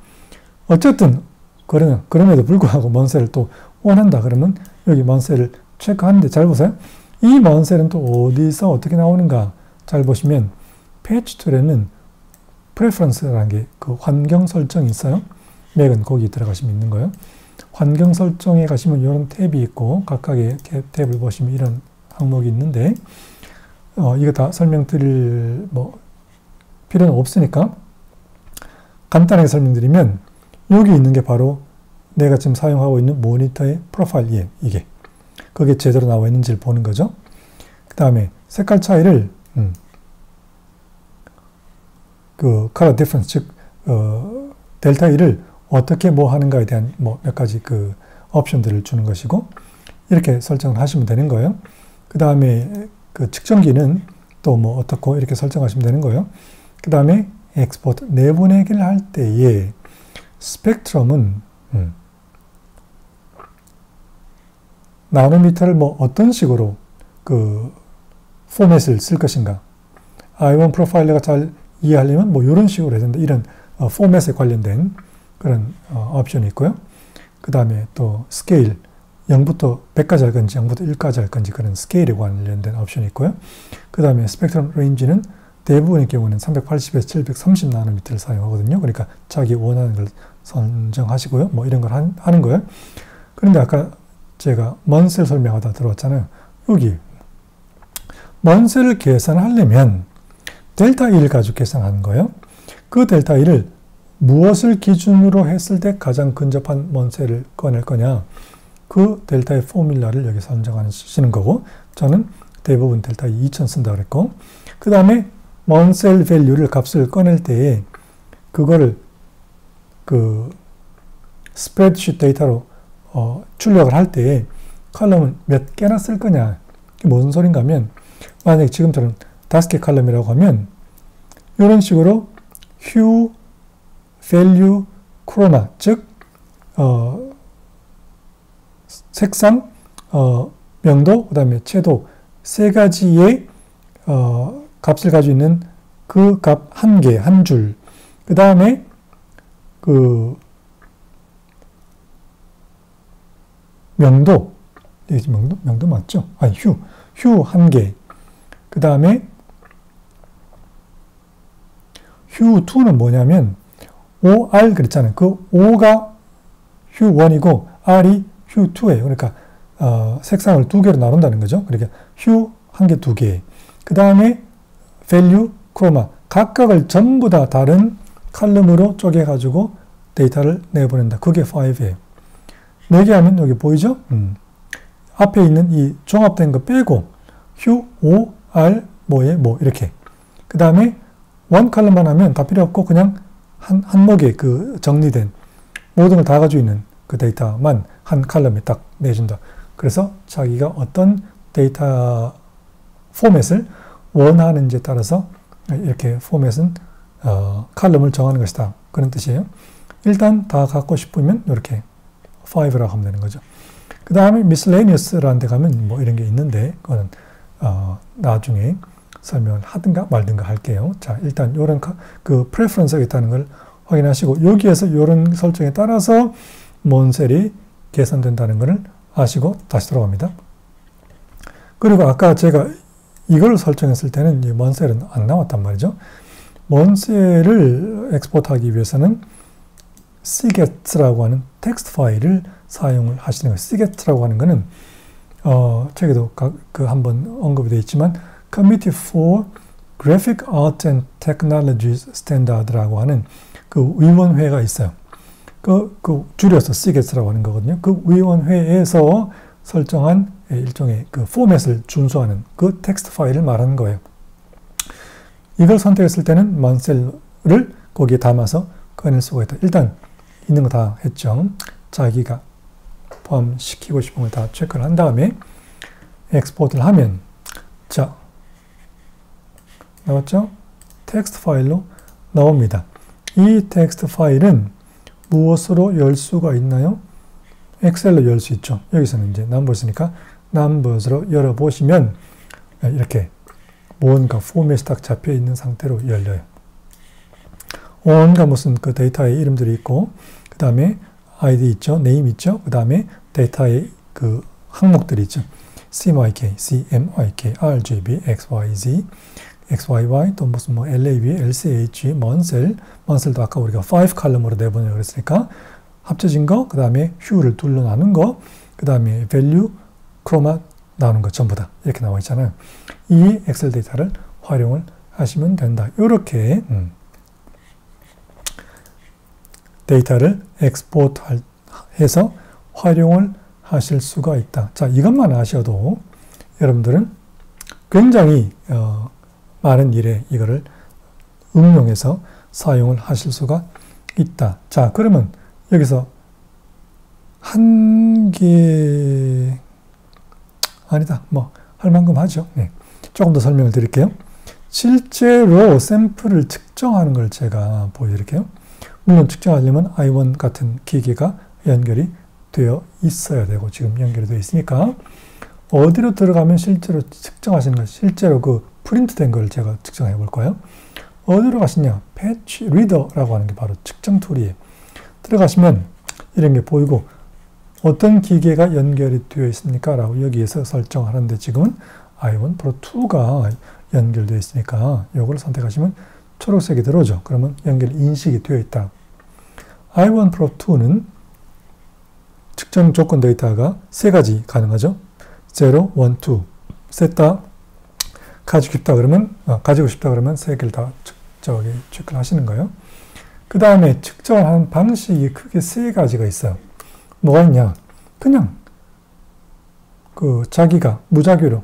어쨌든 그럼에도 불구하고 먼셀을 또 원한다 그러면 여기 먼셀을 체크하는데 잘 보세요. 이 먼셀은 또 어디서 어떻게 나오는가 잘 보시면 패치 툴에는 프레퍼런스라는 게 그 환경 설정이 있어요. 맥은 거기 들어가시면 있는 거예요. 환경 설정에 가시면 이런 탭이 있고 각각의 탭을 보시면 이런 항목이 있는데 이거 다 설명드릴 필요는 없으니까 간단하게 설명드리면 여기 있는 게 바로 내가 지금 사용하고 있는 모니터의 프로파일 이게 그게 제대로 나와 있는지를 보는 거죠. 그 다음에 색깔 차이를 그 color difference 즉 델타 E를 어떻게 하는가에 대한 몇 가지 그 옵션들을 주는 것이고 이렇게 설정을 하시면 되는 거예요. 그 다음에 그 측정기는 또 어떻고 이렇게 설정하시면 되는 거예요. 그 다음에 엑스포트 내보내기를 할 때에 스펙트럼은 나노미터를 어떤 식으로 그 포맷을 쓸 것인가. I1 프로파일러가 잘 이해하려면 이런 식으로 해야 된다. 이런 포맷에 관련된 그런 옵션이 있고요. 그 다음에 또 스케일 0부터 100까지 할 건지 0부터 1까지 할 건지 그런 스케일에 관련된 옵션이 있고요. 그 다음에 스펙트럼 레인지는 대부분의 경우는 380에서 730 나노미터를 사용하거든요. 그러니까 자기 원하는 걸 선정하시고요. 이런 걸 하는 거예요. 그런데 아까 제가 먼셀 설명하다 들어왔잖아요. 여기 먼셀을 계산하려면 델타 E를 가지고 계산하는 거예요. 그 델타 E를 무엇을 기준으로 했을 때 가장 근접한 먼셀을 꺼낼 거냐. 그 델타의 포뮬라를 여기 선정하시는 거고 저는 대부분 델타 E 2000 쓴다 그랬고 그 다음에 먼셀 밸류를 값을 꺼낼 때에 그거를 그 스프레드시트 데이터로 출력을 할 때에 컬럼은 몇 개나 쓸 거냐. 이게 무슨 소린가 하면 만약에 지금처럼 5개 컬럼이라고 하면 이런 식으로 hue, value, chroma 즉 색상, 명도, 그 다음에 채도 세 가지의 값을 가지고 있는 그 값 한 개, 한 줄. 그 다음에 그 명도, 명도 맞죠? 아니, 휴 한 개. 그 다음에 휴2는 뭐냐면 OR 그랬잖아요. 그 O가 휴1이고 R이 휴2예요. 그러니까 색상을 두 개로 나눈다는 거죠. 그러니까 휴 한 개, 두 개. 그 다음에 value, chroma 각각을 전부 다 다른 칼럼으로 쪼개가지고 데이터를 내보낸다. 그게 5예요. 4개 하면 여기 보이죠? 앞에 있는 이 종합된 거 빼고 휴, O, R, 이렇게. 그 다음에 원 칼럼만 하면 다 필요 없고 그냥 한 목에 그 정리된 모든 걸 다 가지고 있는 그 데이터만 한 칼럼에 딱 내준다. 그래서 자기가 어떤 데이터 포맷을 원하는지에 따라서 이렇게 포맷은 칼럼을 정하는 것이다. 그런 뜻이에요. 일단 다 갖고 싶으면 이렇게 5라고 하면 되는 거죠. 그 다음에 miscellaneous라는 데 가면 이런 게 있는데 그거는 나중에 설명을 하든가 말든가 할게요. 자, 일단 요런 그 프레퍼런스가 있다는 걸 확인하시고 여기에서 이런 설정에 따라서 먼 셀이 계산된다는 것을 아시고 다시 돌아갑니다. 그리고 아까 제가 이걸 설정했을 때는 이 먼 셀은 안 나왔단 말이죠. 먼 셀을 엑스포트하기 위해서는 cget라고 하는 텍스트 파일을 사용을 하시는 거예요. cget라고 하는 것은 책에도 그 한번 언급이 되어 있지만 Committee for Graphic Art and Technologies Standard라고 하는 그 위원회가 있어요. 그 줄여서 cget라고 하는 거거든요. 그 위원회에서 설정한 일종의 그 포맷을 준수하는 그 텍스트 파일을 말하는 거예요. 이걸 선택했을 때는 먼셀을 거기에 담아서 꺼낼 수가 있다. 일단 있는 거 다 했죠. 자기가 포함시키고 싶은 걸 다 체크를 한 다음에 엑스포트를 하면 자 나왔죠? 텍스트 파일로 나옵니다. 이 텍스트 파일은 무엇으로 열 수가 있나요? 엑셀로 열 수 있죠. 여기서는 이제 넘버스니까 넘버스로 열어보시면 이렇게 뭔가 포맷이 딱 잡혀 있는 상태로 열려요. 온갖 무슨 그 데이터의 이름들이 있고 그 다음에 아이디 있죠. 네임 있죠. 그 다음에 데이터의 그 항목들이 있죠. CMYK, CMYK, RGB, XYZ, XYY, 또 무슨 뭐 LAB, LCH, 먼셀도 아까 우리가 5칼럼으로 내보내려고 그랬으니까 합쳐진 거, 그 다음에 hue를 둘러 나눈 거, 그 다음에 value, 크로마 나오는 거 전부 다 이렇게 나와 있잖아요. 이 엑셀 데이터를 활용을 하시면 된다. 이렇게 데이터를 엑스포트해서 활용을 하실 수가 있다. 자, 이것만 아셔도 여러분들은 굉장히 많은 일에 이거를 응용해서 사용을 하실 수가 있다. 자, 그러면 여기서 한 개 아니다. 뭐 할 만큼 하죠. 네. 조금 더 설명을 드릴게요. 실제로 샘플을 측정하는 걸 제가 보여드릴게요. 물론 측정하려면 i1 같은 기계가 연결이 되어 있어야 되고 지금 연결이 되어 있으니까 어디로 들어가면 실제로 측정하시는 것, 실제로 그 프린트된 걸 제가 측정해 볼 거예요. 어디로 가시냐? 패치 리더라고 하는 게 바로 측정 툴이에요. 들어가시면 이런 게 보이고 어떤 기계가 연결이 되어 있습니까? 라고 여기에서 설정하는데 지금은 i1 Pro 2가 연결되어 있으니까 이걸 선택하시면 초록색이 들어오죠. 그러면 연결 인식이 되어 있다. i1 Pro 2는 측정 조건 데이터가 세 가지 가능하죠. 0, 1, 2. 셋 다 가지고 싶다 그러면 세 개를 다 체크를 하시는 거예요. 그 다음에 측정을 하는 방식이 크게 세 가지가 있어요. 뭐가 있냐? 그냥 그 자기가 무작위로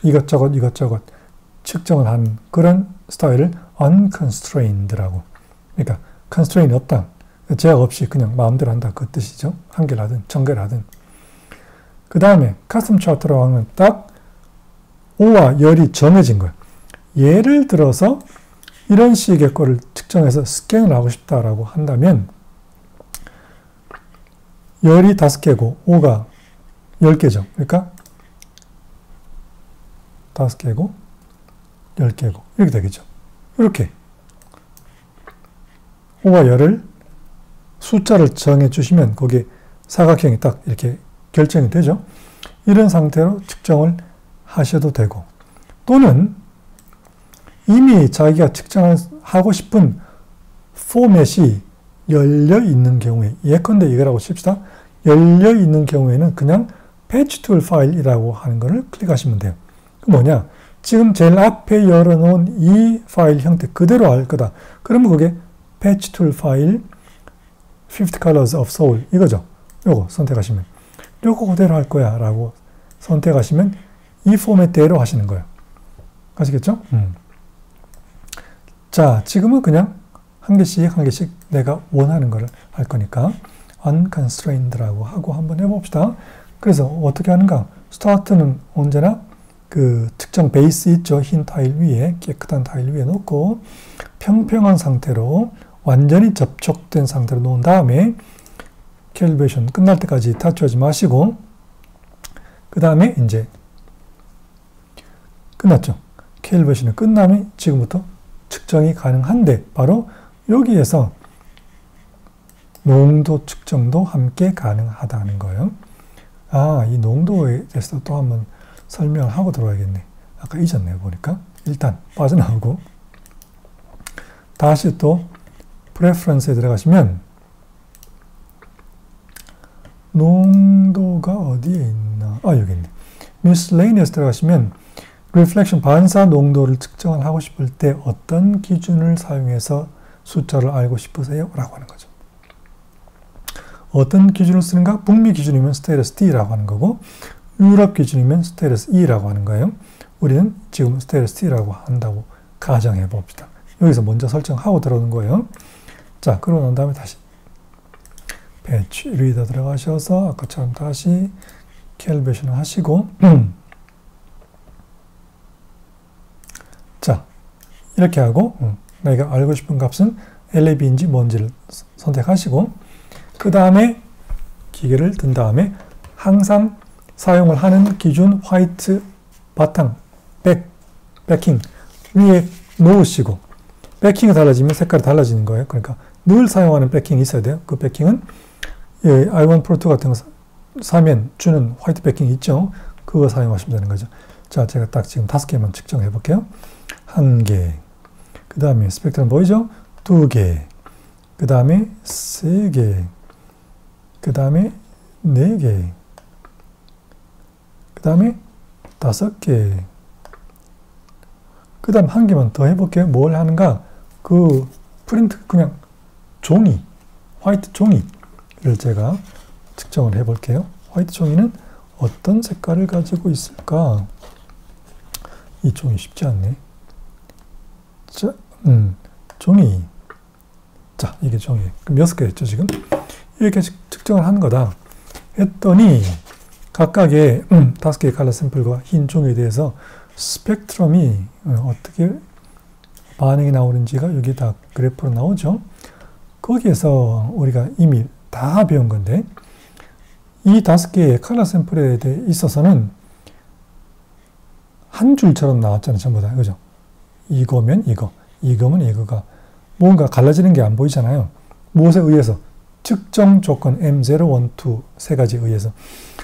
이것저것 측정을 하는 그런 스타일을 unconstrained라고. 그러니까 constraint 없다. 제약 없이 그냥 마음대로 한다. 그 뜻이죠. 한 개를 하든 천 개를 하든. 그 다음에 custom chart라고 하면 딱 O와 열이 정해진 거예요. 예를 들어서 이런 식의 거를 측정해서 스캔을 하고 싶다라고 한다면 열이 5개고 O가 10개죠. 그러니까 5개고 10개고 이렇게 되겠죠. 이렇게 O와 열을 숫자를 정해 주시면 거기에 사각형이 딱 이렇게 결정이 되죠. 이런 상태로 측정을 하셔도 되고 또는 이미 자기가 측정하고 싶은 포맷이 열려 있는 경우에 예컨대 이거라고 칩시다. 열려 있는 경우에는 그냥 패치 툴 파일이라고 하는 것을 클릭하시면 돼요. 그 뭐냐? 지금 제일 앞에 열어놓은 이 파일 형태 그대로 할 거다. 그러면 그게 패치 툴 파일 50 Colors of Soul 이거죠. 요거 선택하시면 요거 그대로 할 거야 라고 선택하시면 이 포맷대로 하시는 거예요. 아시겠죠? 자, 지금은 그냥 한 개씩 내가 원하는 거를 할 거니까 unconstrained라고 하고 한번 해봅시다. 그래서 어떻게 하는가? 스타트는 언제나 그 측정 베이스 있죠. 흰 타일 위에, 깨끗한 타일 위에 놓고 평평한 상태로 완전히 접촉된 상태로 놓은 다음에 캘리브레이션 끝날 때까지 타치하지 마시고 그 다음에 이제 끝났죠. 캘리브레이션이 끝나면 지금부터 측정이 가능한데 바로 여기에서 농도 측정도 함께 가능하다는 거예요. 아, 이 농도에 대해서 또 한번 설명을 하고 들어와야겠네. 아까 잊었네요, 보니까. 일단 빠져나오고 다시 또 프레퍼런스에 들어가시면 농도가 어디에 있나? 아, 여기 있네. miscellaneous 들어가시면 reflection 반사 농도를 측정을 하고 싶을 때 어떤 기준을 사용해서 숫자를 알고 싶으세요? 라고 하는 거죠. 어떤 기준을 쓰는가? 북미 기준이면 스테이러스 D라고 하는 거고 유럽 기준이면 스테이러스 E라고 하는 거예요. 우리는 지금 스테이러스 T라고 한다고 가정해 봅시다. 여기서 먼저 설정하고 들어오는 거예요. 자, 그러고 난 다음에 다시 배치 리더 들어가셔서 아까처럼 다시 캘리브레이션을 하시고 자, 이렇게 하고 내가 알고 싶은 값은 LAB인지 뭔지를 선택하시고 그 다음에 기계를 든 다음에 항상 사용을 하는 기준 화이트 바탕, 백킹 위에 놓으시고 백킹이 달라지면 색깔이 달라지는 거예요. 그러니까 늘 사용하는 백킹이 있어야 돼요. 그 백킹은 i1 프로2 같은 거 사면 주는 화이트 백킹이 있죠. 그거 사용하시면 되는 거죠. 자, 제가 딱 지금 5개만 측정해 볼게요. 1개, 그 다음에 스펙트럼 보이죠? 2개, 그 다음에 3개, 그 다음에 4개, 그 다음에 5개, 그 다음 1개만 더 해볼게요. 뭘 하는가? 그 프린트 그냥 종이, 화이트 종이를 제가 측정을 해볼게요. 화이트 종이는 어떤 색깔을 가지고 있을까? 이 종이 쉽지 않네. 자, 종이. 자, 이게 종이. 그럼 6개 했죠, 지금? 이렇게 측정을 한 거다. 했더니, 각각의 5개의 컬러 샘플과 흰 종이에 대해서 스펙트럼이 어떻게 반응이 나오는지가 여기 다 그래프로 나오죠. 거기에서 우리가 이미 다 배운 건데, 이 5개의 컬러 샘플에 있어서는 한 줄처럼 나왔잖아요, 전부 다. 그죠? 이거면 이거, 이거면 이거가 뭔가 갈라지는 게 안 보이잖아요. 무엇에 의해서? 측정 조건 M0, 1, 2 세 가지에 의해서.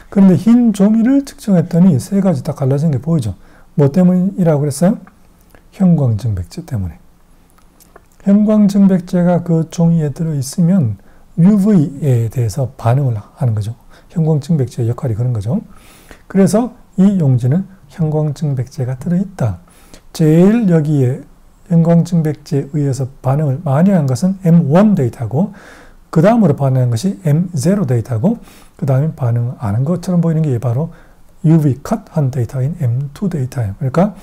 그런데 흰 종이를 측정했더니 세 가지 다 갈라진 게 보이죠? 뭐 때문이라고 그랬어요? 형광증백제 때문에. 형광증백제가 그 종이에 들어있으면 UV에 대해서 반응을 하는 거죠. 형광증백제의 역할이 그런 거죠. 그래서 이 용지는 형광증백제가 들어있다. 제일 여기에 형광증백제에 의해서 반응을 많이 한 것은 M1 데이터고 그 다음으로 반응한 것이 M0 데이터고 그 다음에 반응 안 한 것처럼 보이는 게 바로 UV 컷한 데이터인 M2 데이터예요. 그러니까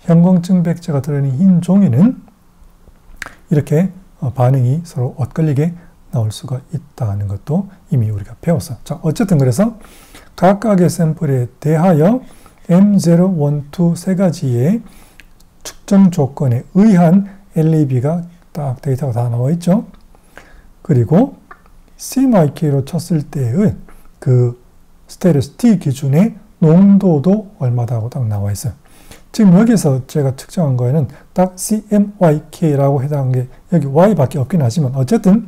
형광증백제가 들어있는 흰 종이는 이렇게 반응이 서로 엇갈리게 나올 수가 있다는 것도 이미 우리가 배웠어. 자, 어쨌든 그래서 각각의 샘플에 대하여 M0, 1, 2 세 가지의 측정 조건에 의한 LAB가 딱 데이터가 다 나와 있죠. 그리고 CMYK로 쳤을 때의 그 스테레오스 T 기준의 농도도 얼마다고 딱 나와 있어요. 지금 여기서 제가 측정한 거에는 딱 CMYK라고 해당한 게 여기 Y밖에 없긴 하지만 어쨌든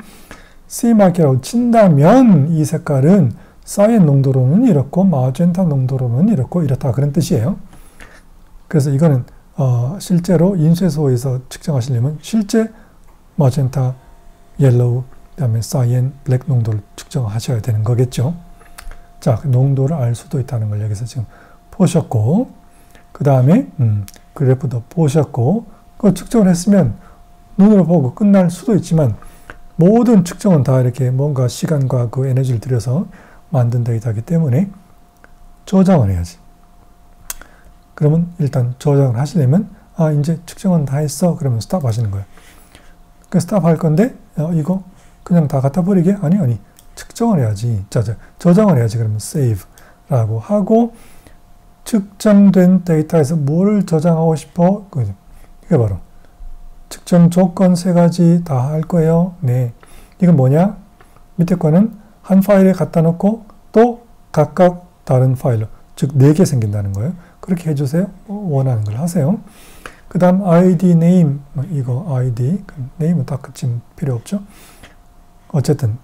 CMYK라고 친다면 이 색깔은 사이엔 농도로는 이렇고 마젠타 농도로는 이렇고 이렇다 그런 뜻이에요. 그래서 이거는 실제로 인쇄소에서 측정하시려면 실제 마젠타, 옐로우, 그 다음에 사이엔, 블랙 농도를 측정하셔야 되는 거겠죠. 자, 농도를 알 수도 있다는 걸 여기서 지금 보셨고 그 다음에 그래프도 보셨고 그 측정을 했으면 눈으로 보고 끝날 수도 있지만 모든 측정은 다 이렇게 뭔가 시간과 그 에너지를 들여서 만든 데이터이기 때문에 저장을 해야지. 그러면 일단 저장을 하시려면 이제 측정은 다 했어. 그러면 스탑 하시는 거예요. 그 스탑 할 건데 이거 그냥 다 갖다 버리게? 아니 측정을 해야지. 자, 저장을 해야지. 그러면 save라고 하고 측정된 데이터에서 뭘 저장하고 싶어? 이게 바로 측정 조건 세 가지 다 할 거예요. 네. 이건 뭐냐? 밑에 거는 한 파일에 갖다 놓고 또 각각 다른 파일로 즉 4개 생긴다는 거예요. 그렇게 해주세요. 원하는 걸 하세요. 그 다음 id, name, 이거 id, name은 딱 지금 필요 없죠. 어쨌든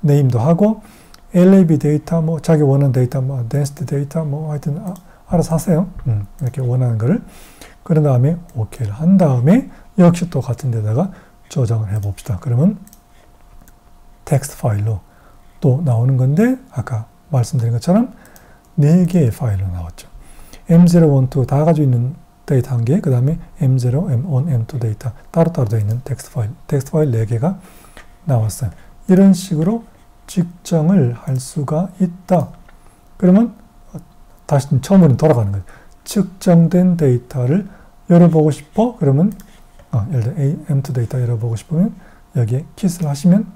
name도 하고 lab 데이터, 뭐 자기 원하는 데이터, 뭐 density 데이터, 뭐 하여튼 알아서 하세요. 이렇게 원하는 거를. 그런 다음에 OK를 한 다음에 역시 또 같은 데다가 저장을 해봅시다. 그러면 텍스트 파일로 또 나오는 건데 아까 말씀드린 것처럼 4개의 파일로 나왔죠. M0, M2 다 가지고 있는 데이터 1개, 그 다음에 M0, M1, M2 데이터 따로따로 되어 있는 텍스트 파일 4개가 나왔어요. 이런 식으로 측정을 할 수가 있다. 그러면 다시 처음으로 돌아가는 거예요. 측정된 데이터를 열어보고 싶어? 그러면 예를 들어 M2 데이터 열어보고 싶으면 여기에 키스를 하시면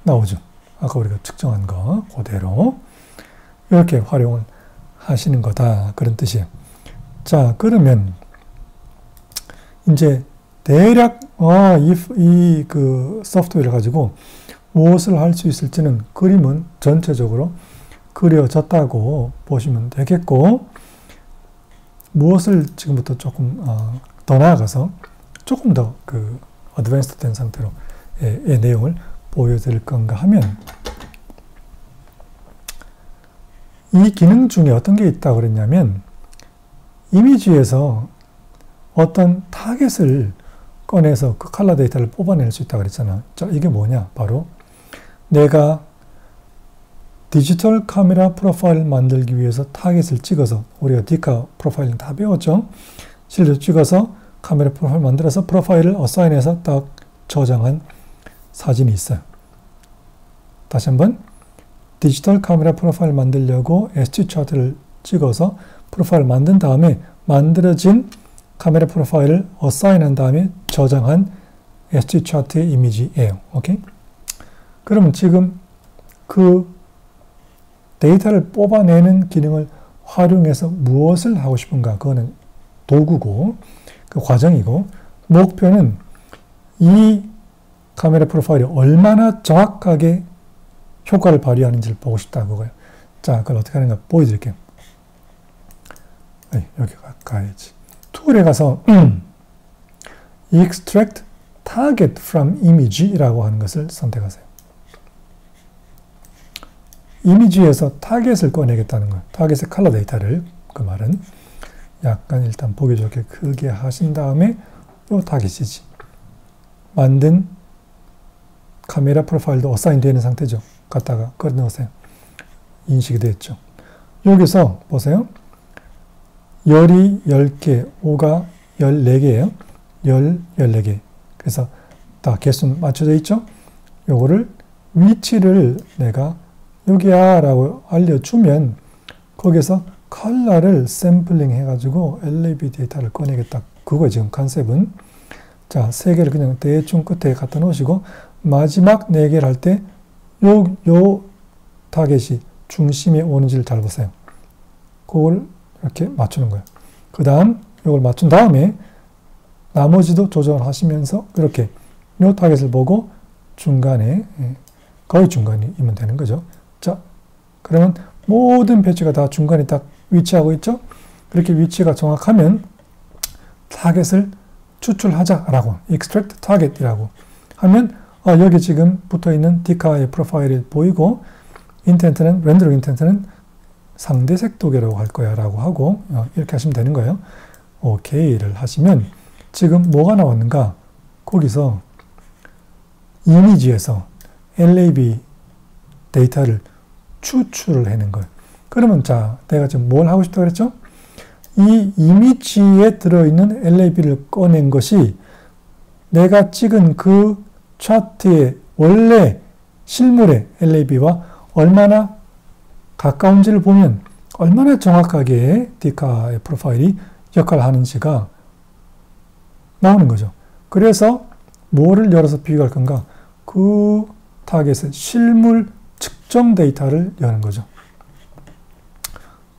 나오죠. 아까 우리가 측정한 거 그대로 이렇게 활용을 하시는 거다. 그런 뜻이에요. 자, 그러면 이제 대략 그 소프트웨어를 가지고 무엇을 할 수 있을지는 그림은 전체적으로 그려졌다고 보시면 되겠고, 무엇을 지금부터 조금 더 나아가서 조금 더 그 어드밴스드 된 상태로 의 내용을 보여드릴 건가 하면, 이 기능 중에 어떤 게 있다고 그랬냐면, 이미지에서 어떤 타겟을 꺼내서 그 컬러 데이터를 뽑아낼 수 있다고 그랬잖아. 자, 이게 뭐냐? 바로 내가 디지털 카메라 프로파일을 만들기 위해서 타겟을 찍어서, 우리가 디카 프로파일링 다 배웠죠? 실제로 찍어서 카메라 프로파일 만들어서 프로파일을 어사인해서 딱 저장한 사진이 있어요. 다시 한번, 디지털 카메라 프로파일 만들려고 SD 차트를 찍어서 프로파일을 만든 다음에 만들어진 카메라 프로파일을 어사인한 다음에 저장한 SD 차트의 이미지예요. 오케이? 그러면 지금 그 데이터를 뽑아내는 기능을 활용해서 무엇을 하고 싶은가? 그거는 도구고, 그 과정이고, 목표는 이 카메라 프로파일이 얼마나 정확하게 효과를 발휘하는지를 보고 싶다, 그거예요. 자, 그걸 어떻게 하는가 보여드릴게요. 여기 가야지. 툴에 가서 Extract Target from Image라고 하는 것을 선택하세요. 이미지에서 타겟을 꺼내겠다는 거예요. 타겟의 컬러 데이터를, 그 말은 약간 일단 보기 좋게 크게 하신 다음에 요 타겟이지. 만든 카메라 프로파일도 어사인 되어 있는 상태죠. 갖다가 끌어 넣으세요. 인식이 됐죠. 여기서 보세요. 열이 10개, 5가 14개예요. 14개. 그래서 다 개수 맞춰져 있죠? 요거를 위치를 내가 여기야 라고 알려주면 거기서 컬러를 샘플링 해가지고 LAB 데이터를 꺼내겠다. 그거예요, 지금 컨셉은. 자, 3개를 그냥 대충 끝에 갖다 놓으시고 마지막 4개를 할 때 요 타겟이 중심에 오는지를 잘 보세요. 그걸 이렇게 맞추는 거예요. 그 다음 이걸 맞춘 다음에 나머지도 조정을 하시면서 이렇게 요 타겟을 보고 중간에, 거의 중간이면 되는 거죠. 자, 그러면 모든 배치가 다 중간에 딱 위치하고 있죠? 그렇게 위치가 정확하면 타겟을 추출하자라고, extract target이라고 하면 여기 지금 붙어있는 디카의 프로파일이 보이고 인텐트는, 렌더링 인텐트는 상대 색도계라고 할 거야 라고 하고 이렇게 하시면 되는 거예요. OK를 하시면 지금 뭐가 나왔는가? 거기서 이미지에서 LAB 데이터를 추출을 해낸 거예요. 그러면 자, 내가 지금 뭘 하고 싶다고 그랬죠? 이 이미지에 들어있는 LAB를 꺼낸 것이 내가 찍은 그 차트의 원래 실물의 LAB와 얼마나 가까운지를 보면 얼마나 정확하게 디카의 프로파일이 역할을 하는지가 나오는 거죠. 그래서 뭐를 열어서 비교할 건가? 그 타겟의 실물 측정 데이터를 여는 거죠.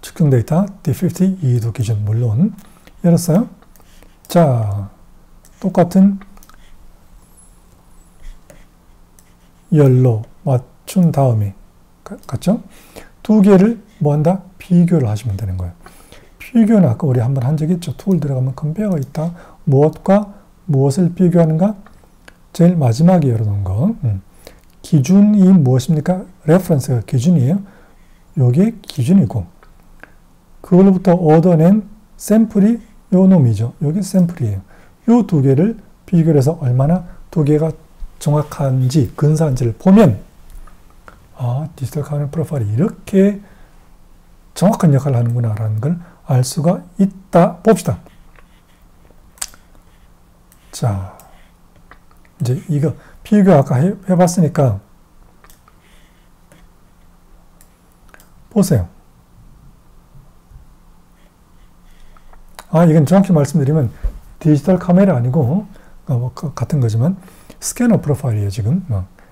측정 데이터 D50 이해도 기준 물론 열었어요. 자, 똑같은 열로 맞춘 다음에, 같죠? 두 개를 뭐 한다? 비교를 하시면 되는 거예요. 비교는 아까 우리 한번 한 적이 있죠. 툴 들어가면 컴페어가 있다. 무엇과 무엇을 비교하는가? 제일 마지막에 열어놓은 거. 기준이 무엇입니까? 레퍼런스가 기준이에요. 요게 기준이고, 그걸로부터 얻어낸 샘플이 요 놈이죠. 요게 샘플이에요. 요 두 개를 비교를 해서 얼마나 두 개가 정확한지, 근사한지를 보면, 아, 디지털 카메라 프로파일이 이렇게 정확한 역할을 하는구나 라는 걸 알 수가 있다. 봅시다. 자, 이제 이거 비교 아까 해봤으니까 보세요. 아, 이건 정확히 말씀드리면 디지털 카메라 아니고 뭐 같은 거지만 스캐너 프로파일이에요. 지금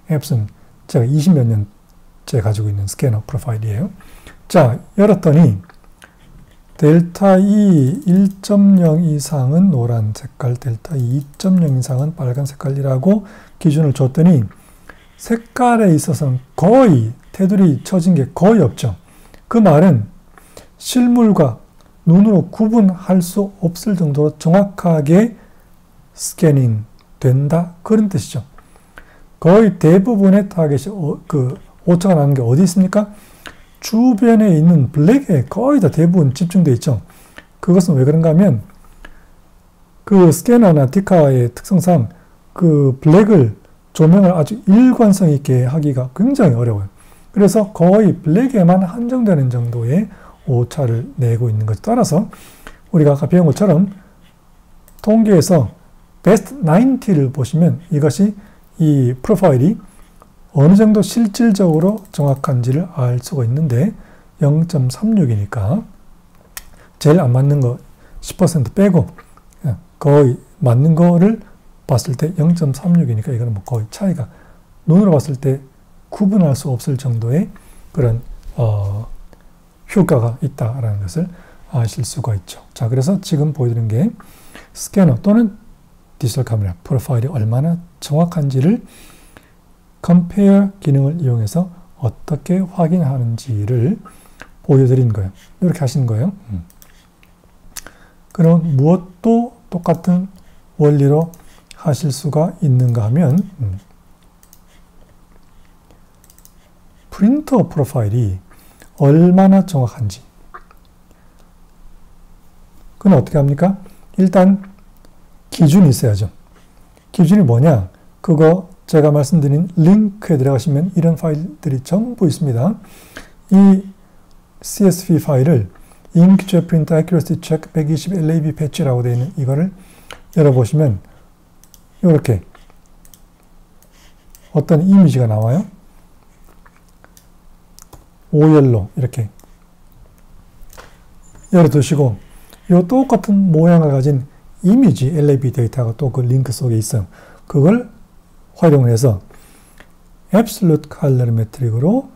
앱슨 제가 20몇 년째 가지고 있는 스캐너 프로파일이에요. 자, 열었더니 델타 E 1.0 이상은 노란 색깔, 델타 E 2.0 이상은 빨간 색깔이라고 기준을 줬더니 색깔에 있어서는 거의 테두리 쳐진 게 거의 없죠. 그 말은 실물과 눈으로 구분할 수 없을 정도로 정확하게 스캐닝 된다, 그런 뜻이죠. 거의 대부분의 타겟이 오차가 나는 게 어디 있습니까? 주변에 있는 블랙에 거의 다 대부분 집중되어 있죠. 그것은 왜 그런가 하면 그 스캐너나 디카의 특성상 그 블랙을 조명을 아주 일관성 있게 하기가 굉장히 어려워요. 그래서 거의 블랙에만 한정되는 정도의 오차를 내고 있는 것에 따라서 우리가 아까 배운 것처럼 통계에서 베스트 90를 보시면 이것이 이 프로파일이 어느 정도 실질적으로 정확한지를 알 수가 있는데 0.36이니까 제일 안 맞는 거 10% 빼고 거의 맞는 거를 봤을 때 0.36이니까 이거는 뭐 거의 차이가 눈으로 봤을 때 구분할 수 없을 정도의 그런 효과가 있다라는 것을 아실 수가 있죠. 자, 그래서 지금 보여드린 게 스캐너 또는 디지털 카메라 프로파일이 얼마나 정확한지를 컴페어 기능을 이용해서 어떻게 확인하는지를 보여드린 거예요. 이렇게 하시는 거예요. 그럼 무엇도 똑같은 원리로 하실 수가 있는가 하면 프린터 프로파일이 얼마나 정확한지 그건 어떻게 합니까? 일단 기준이 있어야죠. 기준이 뭐냐? 그거 제가 말씀드린 링크에 들어가시면 이런 파일들이 전부 있습니다. 이 CSV 파일을 Inkjet Print Accuracy Check 120 LAB 패치라고 되어 있는 이거를 열어보시면 이렇게 어떤 이미지가 나와요. 오열로 이렇게 열어두시고 이 똑같은 모양을 가진 이미지 LAB 데이터가 또 그 링크 속에 있어요. 그걸 활용을 해서 Absolute Colorimetric으로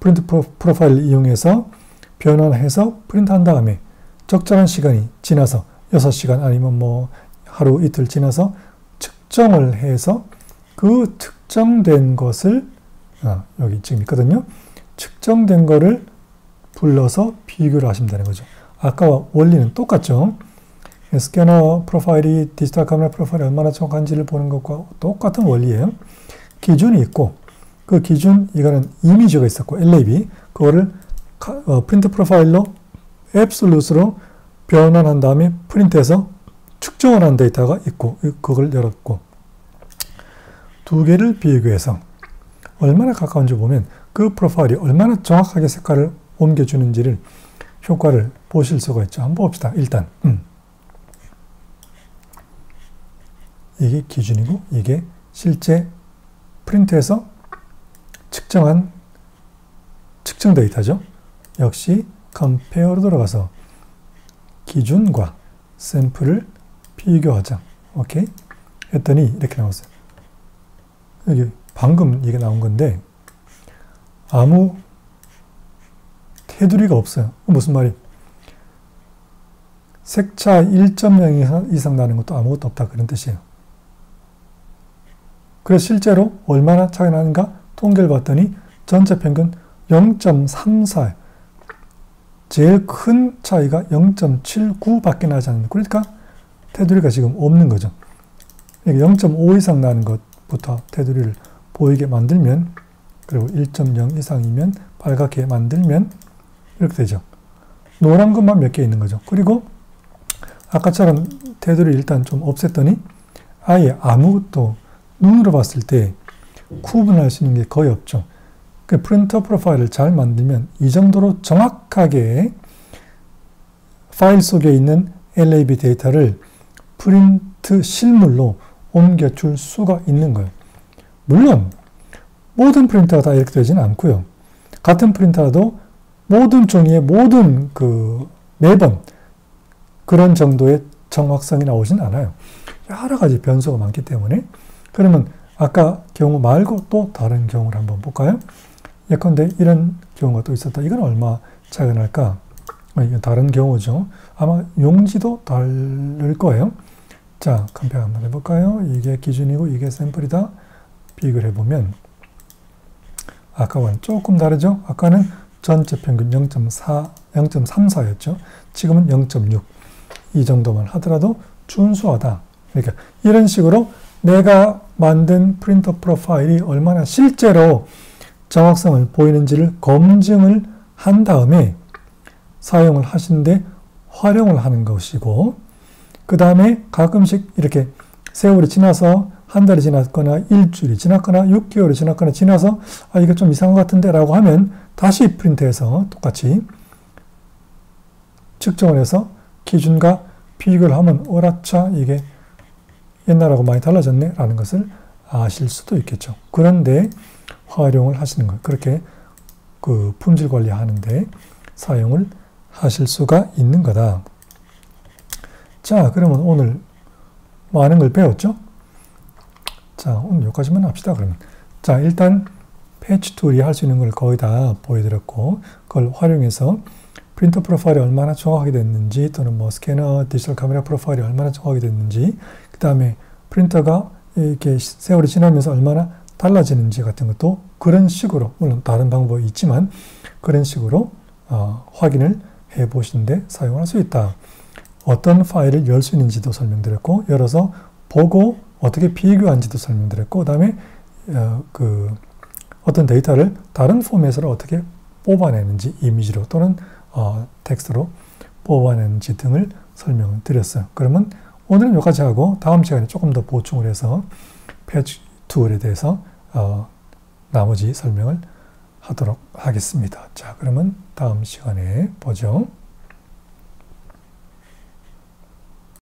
프린트 프로파일을 이용해서 변환해서 프린트한 다음에 적절한 시간이 지나서 6시간 아니면 뭐 하루 이틀 지나서 측정을 해서 그 측정된 것을 여기 지금 있거든요. 측정된 거를 불러서 비교를 하시면 되는 거죠. 아까와 원리는 똑같죠. 스캐너 프로파일이 디지털 카메라 프로파일이 얼마나 정확한지를 보는 것과 똑같은 원리예요. 기준이 있고 그 기준, 이거는 이미지가 있었고 LAB, 그거를 프린트 프로파일로 앱솔루트로 변환한 다음에 프린트해서 측정을 한 데이터가 있고 그걸 열었고 두 개를 비교해서 얼마나 가까운지 보면 그 프로파일이 얼마나 정확하게 색깔을 옮겨주는지를 효과를 보실 수가 있죠. 한번 봅시다. 일단 이게 기준이고 이게 실제 프린트해서 측정한 측정 데이터죠. 역시 컴페어로 들어가서 기준과 샘플을 비교하자. 오케이? 했더니 이렇게 나왔어요. 여기 방금 이게 나온 건데 아무 테두리가 없어요. 무슨 말이? 색차 1.0 이상 나는 것도 아무것도 없다, 그런 뜻이에요. 그래서 실제로 얼마나 차이 나는가 통계를 봤더니 전체 평균 0.34. 제일 큰 차이가 0.79밖에 나지 않는, 그러니까 테두리가 지금 없는 거죠. 0.5 이상 나는 것부터 테두리를 보이게 만들면, 그리고 1.0 이상이면 빨갛게 만들면 이렇게 되죠. 노란 것만 몇 개 있는 거죠. 그리고 아까처럼 테두리 일단 좀 없앴더니 아예 아무것도 눈으로 봤을 때 구분할 수 있는 게 거의 없죠. 그 프린터 프로파일을 잘 만들면 이 정도로 정확하게 파일 속에 있는 LAB 데이터를 프린트 실물로 옮겨줄 수가 있는 거예요. 물론 모든 프린터가 다 이렇게 되지는 않고요. 같은 프린터라도 모든 종이의 모든 매번 그런 정도의 정확성이 나오진 않아요. 여러 가지 변수가 많기 때문에. 그러면 아까 경우 말고 또 다른 경우를 한번 볼까요? 예컨대 이런 경우가 또 있었다. 이건 얼마 차이가 날까? 이건 다른 경우죠. 아마 용지도 다를 거예요. 자, 컴페어 한번 해볼까요? 이게 기준이고 이게 샘플이다. 비교를 해보면 아까와는 조금 다르죠? 아까는 전체 평균 0.34였죠. 지금은 0.6. 이 정도만 하더라도 준수하다. 그러니까 이런 식으로 내가 만든 프린터 프로파일이 얼마나 실제로 정확성을 보이는지를 검증을 한 다음에 사용을 하시는데 활용을 하는 것이고, 그 다음에 가끔씩 이렇게 세월이 지나서 한 달이 지났거나 일주일이 지났거나 6개월이 지났거나 지나서 이거 좀 이상한 것 같은데 라고 하면 다시 프린트해서 똑같이 측정을 해서 기준과 비교를 하면 어라차 이게 옛날하고 많이 달라졌네 라는 것을 아실 수도 있겠죠. 그런데 활용을 하시는 거예요. 그렇게 품질 관리하는데 사용을 하실 수가 있는 거다. 자, 그러면 오늘 많은 걸 배웠죠? 자, 오늘 여기까지만 합시다, 그러면. 자, 일단 패치 툴이 할 수 있는 걸 거의 다 보여드렸고, 그걸 활용해서 프린터 프로파일이 얼마나 정확하게 됐는지, 또는 스캐너, 디지털 카메라 프로파일이 얼마나 정확하게 됐는지, 그 다음에 프린터가 이렇게 세월이 지나면서 얼마나 달라지는지 같은 것도 그런 식으로, 물론 다른 방법이 있지만, 그런 식으로 확인을 해 보시는데 사용할 수 있다. 어떤 파일을 열 수 있는지도 설명드렸고, 열어서 보고 어떻게 비교한지도 설명드렸고, 그 다음에 어떤 데이터를 다른 포맷으로 어떻게 뽑아내는지, 이미지로 또는 텍스트로 뽑아내는지 등을 설명을 드렸어요. 그러면 오늘은 여기까지 하고 다음 시간에 조금 더 보충을 해서 패치 툴에 대해서 나머지 설명을 하도록 하겠습니다. 자, 그러면 다음 시간에 보죠.